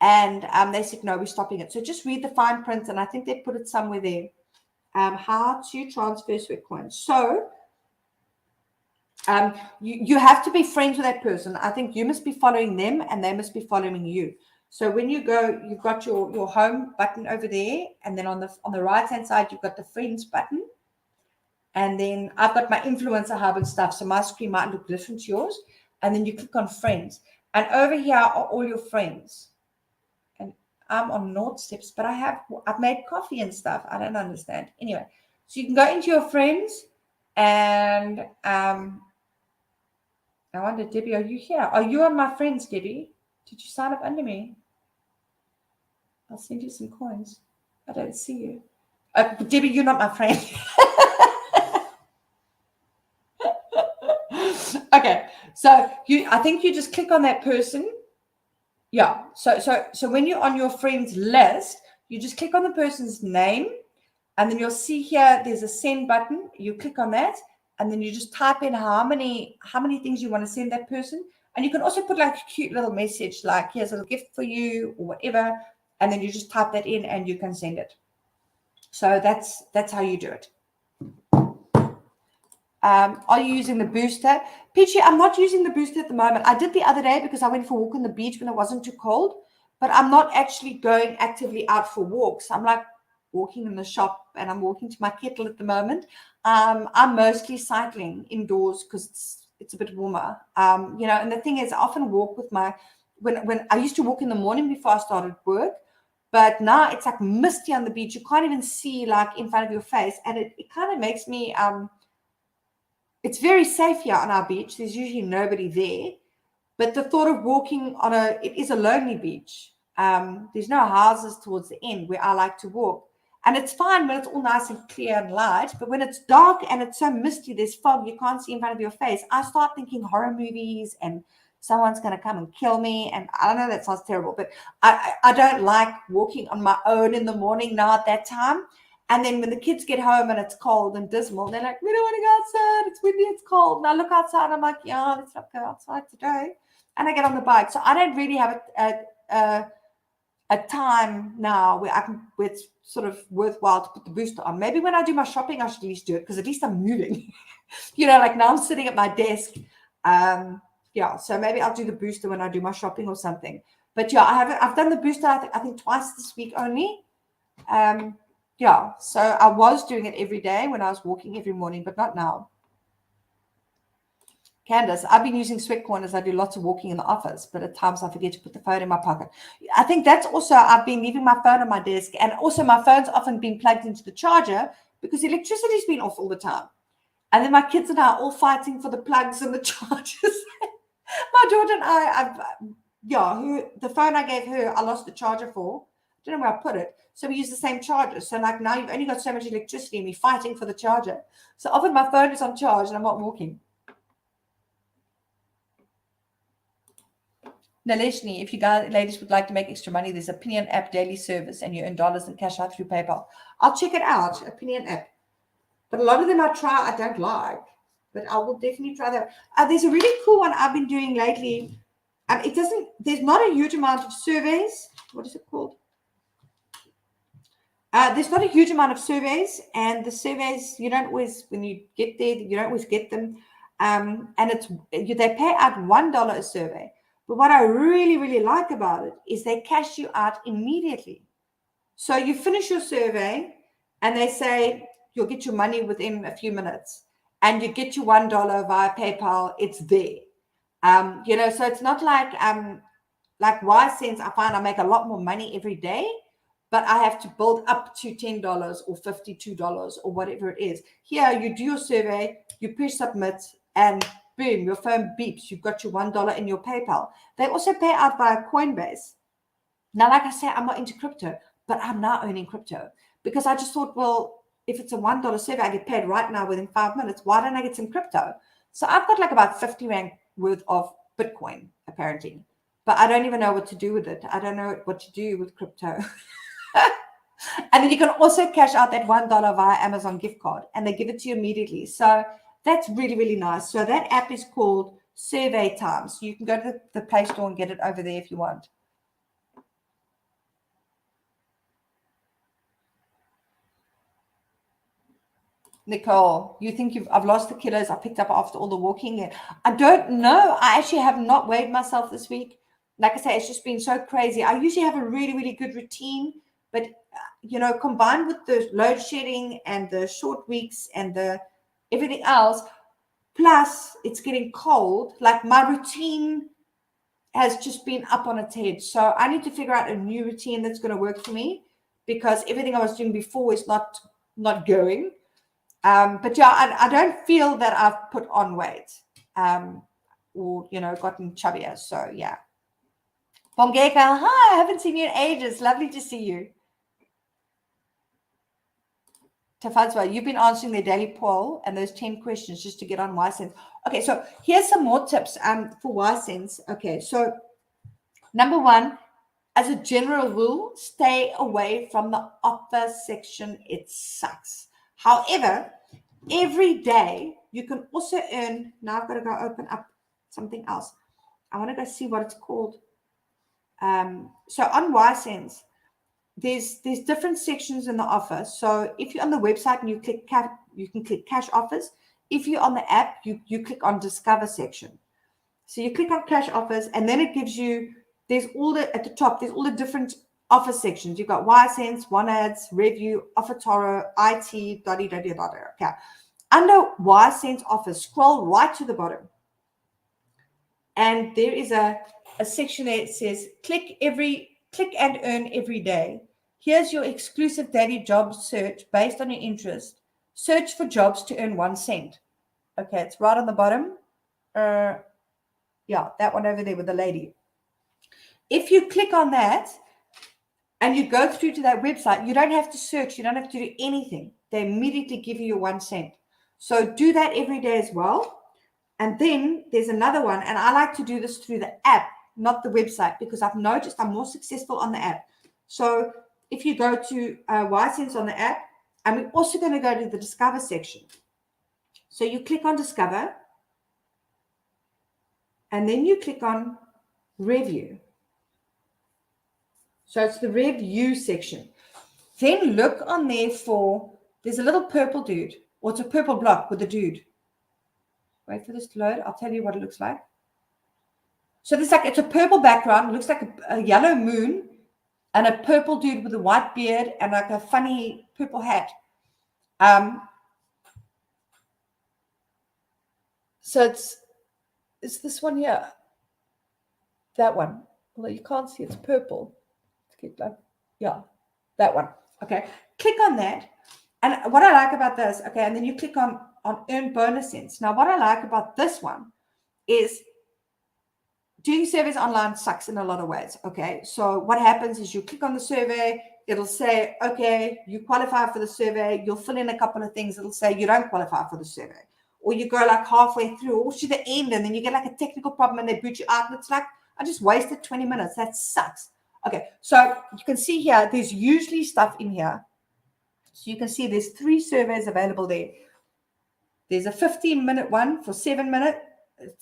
And they said, no, we're stopping it. So just read the fine print. And I think they put it somewhere there. How to transfer Sweatcoins. So you have to be friends with that person. I think you must be following them and they must be following you. So when you go, you've got your home button over there, and then on the right hand side you've got the friends button, and then I've got my influencer hub and stuff, so my screen might look different to yours, and then you click on friends, and over here are all your friends. And I'm on North Steps, but I've made coffee and stuff. I don't understand. Anyway, so you can go into your friends, and I wonder, Debbie, are you here? Are you on my friends, Debbie? Did you sign up under me? I'll send you some coins. I don't see you. Debbie, you're not my friend. Okay, so I think you just click on that person. Yeah, so when you're on your friends list, you just click on the person's name, and then you'll see here there's a send button. You click on that, and then you just type in how many things you want to send that person. And you can also put like a cute little message like, here's a little gift for you or whatever. And then you just type that in and you can send it. So that's how you do it. Are you using the booster? Peachy, I'm not using the booster at the moment. I did the other day because I went for a walk on the beach when it wasn't too cold. But I'm not actually going actively out for walks. I'm like walking in the shop and I'm walking to my kettle at the moment. I'm mostly cycling indoors because it's a bit warmer. And the thing is, I often walk with when I used to walk in the morning before I started work, but now it's like misty on the beach. You can't even see like in front of your face, and it kind of makes me. It's very safe here on our beach. There's usually nobody there, but the thought of walking it is a lonely beach. There's no houses towards the end where I like to walk. And it's fine when it's all nice and clear and light, but when it's dark and it's so misty, there's fog, you can't see in front of your face. I start thinking horror movies and someone's going to come and kill me. And I know that sounds terrible, but I don't like walking on my own in the morning now at that time. And then when the kids get home and it's cold and dismal, they're like, we don't want to go outside. It's windy, it's cold. And I look outside, I'm like, yeah, let's not go outside today. And I get on the bike. So I don't really have a time now where it's sort of worthwhile to put the booster on. Maybe when I do my shopping, I should at least do it, because at least I'm moving. Like now I'm sitting at my desk. So maybe I'll do the booster when I do my shopping or something. But I've done the booster I think twice this week only. So I was doing it every day when I was walking every morning, but not now. Candace, I've been using Sweat Corners. I do lots of walking in the office, but at times I forget to put the phone in my pocket. I think that's also, I've been leaving my phone on my desk, and also my phone's often been plugged into the charger because electricity's been off all the time. And then my kids and I are all fighting for the plugs and the chargers. My daughter and I, the phone I gave her, I lost the charger for. I don't know where I put it. So we use the same charger. So like now you've only got so much electricity and we're fighting for the charger. So often my phone is on charge and I'm not walking. Naleshni, if you guys, ladies, would like to make extra money, there's Opinion app daily service and you earn dollars and cash out through PayPal. I'll check it out, Opinion app. But a lot of them I don't like. But I will definitely try that. There's a really cool one I've been doing lately. There's not a huge amount of surveys. What is it called? There's not a huge amount of surveys, and the surveys, you don't always, when you get there, you don't always get them. And they pay out $1 a survey. But what I really, really like about it is they cash you out immediately. So you finish your survey and they say you'll get your money within a few minutes, and you get your $1 via PayPal. It's there. So it's not like YCents. I find I make a lot more money every day, but I have to build up to $10 or $52 or whatever it is. Here, you do your survey, you push submit, and boom, your phone beeps. You've got your $1 in your PayPal. They also pay out via Coinbase. Now, like I say, I'm not into crypto, but I'm now owning crypto because I just thought, well, if it's a $1 survey, I get paid right now within 5 minutes. Why don't I get some crypto? So I've got like about 50 Rand worth of Bitcoin, apparently. But I don't even know what to do with it. I don't know what to do with crypto. And then you can also cash out that $1 via Amazon gift card, and they give it to you immediately. So that's really, really nice. So that app is called Survey Time. So you can go to the Play Store and get it over there if you want. Nicole, you think I've lost the kilos I picked up after all the walking? I don't know. I actually have not weighed myself this week. Like I say, it's just been so crazy. I usually have a really, really good routine, but combined with the load shedding and the short weeks and the everything else, plus it's getting cold, like my routine has just been up on its head. So I need to figure out a new routine that's going to work for me, because everything I was doing before is not going. But I don't feel that I've put on weight or gotten chubbier. So yeah. Bongeka, hi, I haven't seen you in ages. Lovely to see you. Tafadzwa, you've been answering their daily poll and those 10 questions just to get on YCents. Okay, so here's some more tips for YCents. Okay, so number one, as a general rule, stay away from the offer section. It sucks. However, every day you can also earn. Now I've got to go open up something else. I want to go see what it's called. So on YCents, there's different sections in the offer. So if you're on the website and you can click cash offers. If you're on the app, you click on discover section. So you click on cash offers, and then it gives you, at the top, there's all the different offer sections. You've got YCents, OneAds, Review, OfferToro, IT, Okay. Under YCents offers, scroll right to the bottom. And there is a section there. It says, click and earn every day. Here's your exclusive daily job search based on your interest. Search for jobs to earn 1 cent. Okay, it's right on the bottom. That one over there with the lady. If you click on that and you go through to that website, you don't have to search. You don't have to do anything. They immediately give you your 1 cent. So do that every day as well. And then there's another one, and I like to do this through the app, not the website, because I've noticed I'm more successful on the app. So if you go to YSense on the app, and we're also going to go to the Discover section. So you click on Discover, and then you click on Review. So it's the Review section. Then look on there there's a little purple dude, or it's a purple block with a dude. Wait for this to load. I'll tell you what it looks like. So it's a purple background. It looks like a yellow moon and a purple dude with a white beard and like a funny purple hat. So it's this one here. That one. Although you can't see, it's purple. Yeah, that one. Okay. Click on that. And what I like about this, okay, and then you click on Earn Bonus Cents. Now, what I like about this one is doing surveys online sucks in a lot of ways. Okay. So what happens is you click on the survey, it'll say, okay, you qualify for the survey. You'll fill in a couple of things. It'll say you don't qualify for the survey. Or you go like halfway through or to the end, and then you get like a technical problem and they boot you out. And it's like, I just wasted 20 minutes. That sucks. Okay. So you can see here, there's usually stuff in here. So you can see there's 3 surveys available there. There's a 15-minute one for 7 minutes.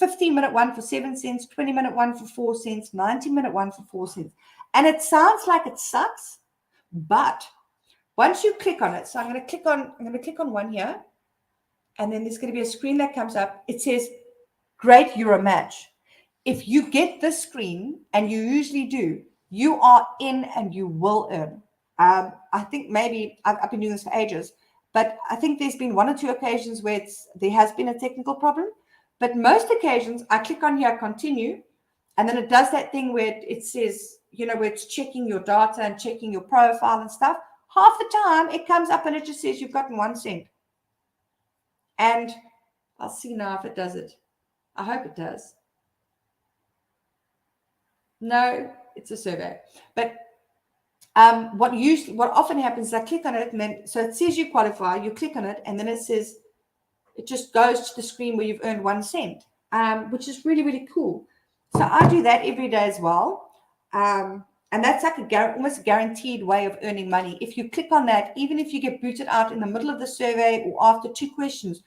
15-minute one for 7 cents, 20-minute one for 4 cents, 90-minute one for 4 cents. And it sounds like it sucks, but once you click on it, so I'm going to click on one here, and then there's going to be a screen that comes up. It says, great, you're a match. If you get this screen, and you usually do, you are in and you will earn. I think maybe I've been doing this for ages, but I think there's been 1 or 2 occasions where there has been a technical problem. But most occasions, I click on here, continue, and then it does that thing where it says, where it's checking your data and checking your profile and stuff. Half the time, it comes up and it just says you've gotten 1 cent. And I'll see now if it does it. I hope it does. No, it's a survey. But what often happens is I click on it, and then so it says you qualify. You click on it, and then it says, it just goes to the screen where you've earned 1 cent, which is really, really cool. So I do that every day as well. And that's like almost guaranteed way of earning money. If you click on that, even if you get booted out in the middle of the survey or after 2 questions,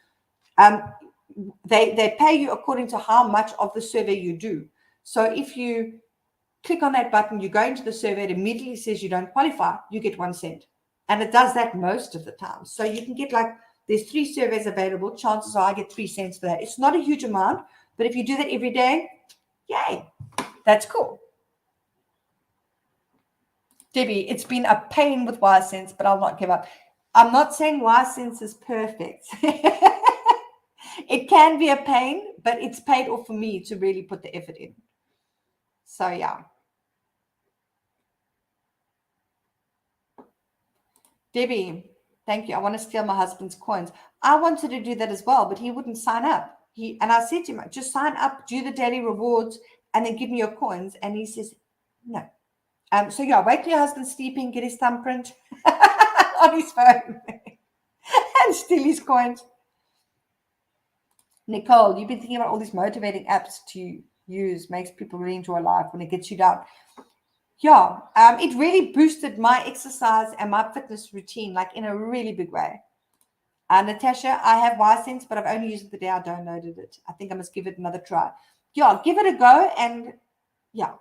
they pay you according to how much of the survey you do. So if you click on that button, you go into the survey, it immediately says you don't qualify, you get 1 cent. And it does that most of the time. So you can get there's 3 surveys available. Chances are I get 3 cents for that. It's not a huge amount, but if you do that every day, yay, that's cool. Debbie, it's been a pain with YSense, but I'll not give up. I'm not saying YSense is perfect. It can be a pain, but it's paid off for me to really put the effort in. So, yeah. Debbie, thank you. I want to steal my husband's coins. I wanted to do that as well, but he wouldn't sign up. And I said to him, just sign up, do the daily rewards, and then give me your coins. And he says, no. So yeah, wait till your husband's sleeping, get his thumbprint on his phone and steal his coins. Nicole, you've been thinking about all these motivating apps to use, makes people really enjoy life when it gets you down. Yeah, it really boosted my exercise and my fitness routine, in a really big way. Natasha, I have YSense, but I've only used it the day I downloaded it. I think I must give it another try. Yeah, give it a go, and yeah.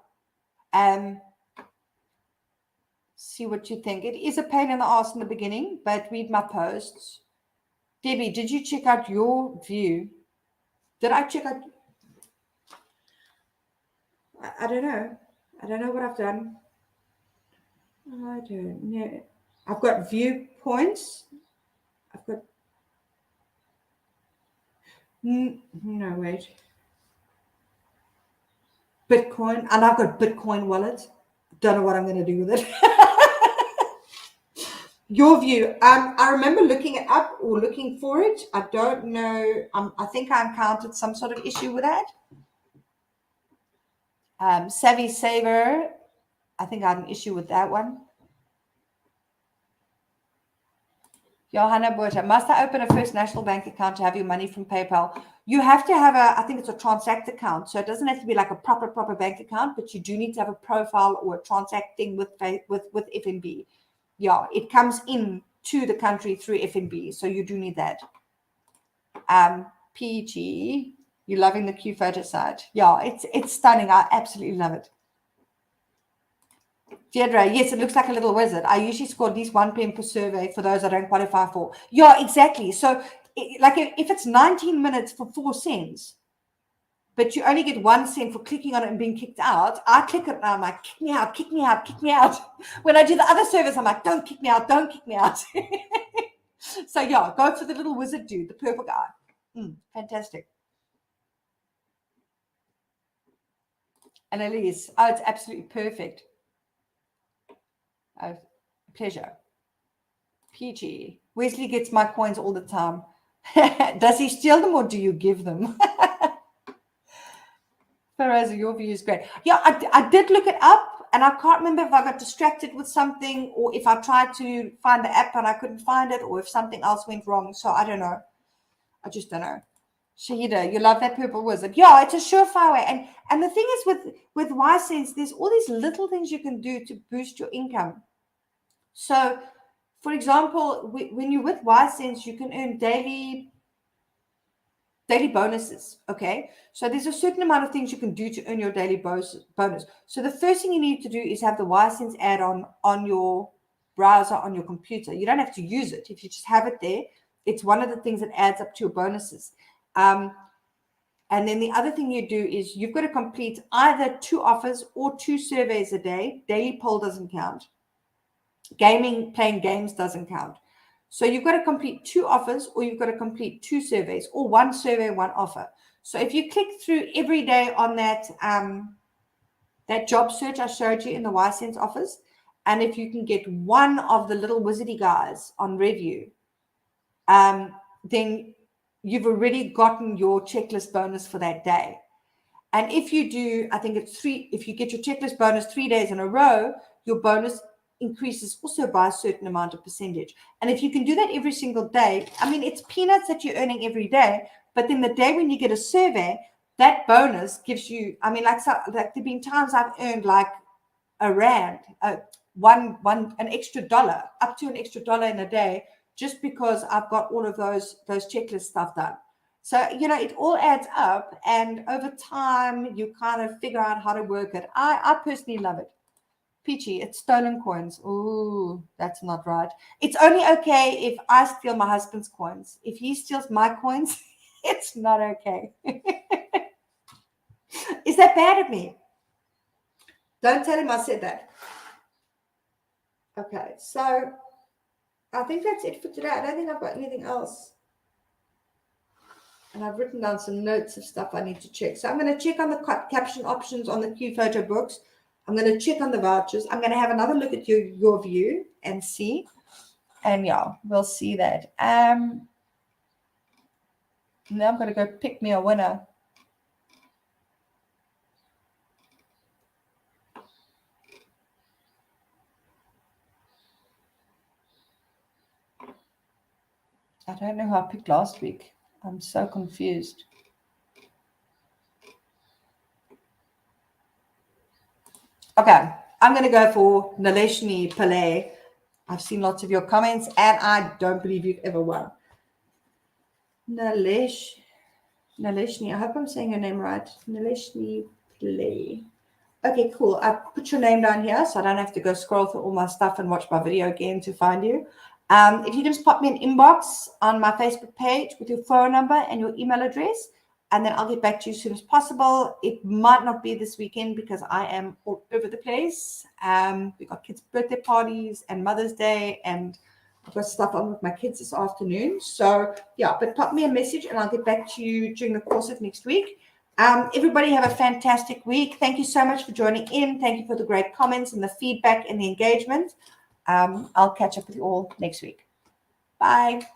See what you think. It is a pain in the ass in the beginning, but read my posts. Debbie, did you check out your view? Did I check out? I don't know. I don't know what I've done. I don't know. I've got viewpoints. I've got. No, wait. Bitcoin. And I've got Bitcoin wallet. Don't know what I'm going to do with it. Your view. I remember looking it up or looking for it. I don't know. I think I encountered some sort of issue with that. Savvy Saver. I think I had an issue with that one. Johanna Buerta, must I open a First National Bank account to have your money from PayPal? You have to have I think it's a Transact account. So it doesn't have to be like a proper bank account, but you do need to have a profile or a transacting with FNB. Yeah, it comes in to the country through FNB. So you do need that. PG, you're loving the Q photo site. Yeah, it's stunning. I absolutely love it. Deirdre, yes, it looks like a little wizard. I usually score at least 1 PM per survey for those I don't qualify for. Yeah, exactly. So, if it's 19 minutes for 4 cents, but you only get 1 cent for clicking on it and being kicked out, I click it and I'm like, kick me out, kick me out, kick me out. When I do the other service, I'm like, don't kick me out, don't kick me out. So, yeah, go for the little wizard dude, the purple guy. Fantastic. And Elise, oh, it's absolutely perfect. Oh, pleasure. PG. Wesley gets my coins all the time. Does he steal them or do you give them? Faroza, your view is great. Yeah, I did look it up and I can't remember if I got distracted with something or if I tried to find the app and I couldn't find it or if something else went wrong. So I don't know. I just don't know. Shahida, you love that purple wizard. Yeah, it's a surefire way. And the thing is with YSense, there's all these little things you can do to boost your income. So, for example, when you're with YSense, you can earn daily bonuses. Okay, so there's a certain amount of things you can do to earn your daily bonus. So the first thing you need to do is have the YSense add-on on your browser on your computer. You don't have to use it. If you just have it there, it's one of the things that adds up to your bonuses. And then the other thing you do is you've got to complete either 2 offers or 2 surveys a day. Daily poll doesn't count. Playing games doesn't count. So you've got to complete 2 offers or you've got to complete 2 surveys or 1 survey, 1 offer. So if you click through every day on that job search I showed you in the YSense offers, and if you can get one of the little wizardy guys on review, then you've already gotten your checklist bonus for that day. And if you do, I think it's 3, if you get your checklist bonus 3 days in a row, your bonus increases also by a certain amount of percentage. And if you can do that every single day, I mean, it's peanuts that you're earning every day, but then the day when you get a survey, that bonus gives you, I mean, like there've been times I've earned like R1, an extra dollar, up to an extra dollar in a day, just because I've got all of those checklist stuff done. So, it all adds up, and over time, you kind of figure out how to work it. I personally love it. Peachy, it's stolen coins. Ooh, that's not right. It's only okay if I steal my husband's coins. If he steals my coins, it's not okay. Is that bad of me? Don't tell him I said that. Okay, so I think that's it for today. I don't think I've got anything else. And I've written down some notes of stuff I need to check. So I'm going to check on the caption options on the Q photo books. I'm going to check on the vouchers. I'm going to have another look at your view and see. And yeah, we'll see that. Now I'm going to go pick me a winner. I don't know who I picked last week. I'm so confused. Okay, I'm going to go for Naleshni Pillay. I've seen lots of your comments, and I don't believe you've ever won. Naleshni, I hope I'm saying your name right. Naleshni Pillay. Okay, cool. I've put your name down here, so I don't have to go scroll through all my stuff and watch my video again to find you. If you can just pop me an inbox on my Facebook page with your phone number and your email address, and then I'll get back to you as soon as possible. It might not be this weekend because I am all over the place. We've got kids' birthday parties and Mother's Day, and I've got stuff on with my kids this afternoon. So, yeah, but pop me a message and I'll get back to you during the course of next week. Everybody have a fantastic week. Thank you so much for joining in. Thank you for the great comments and the feedback and the engagement. I'll catch up with you all next week. Bye.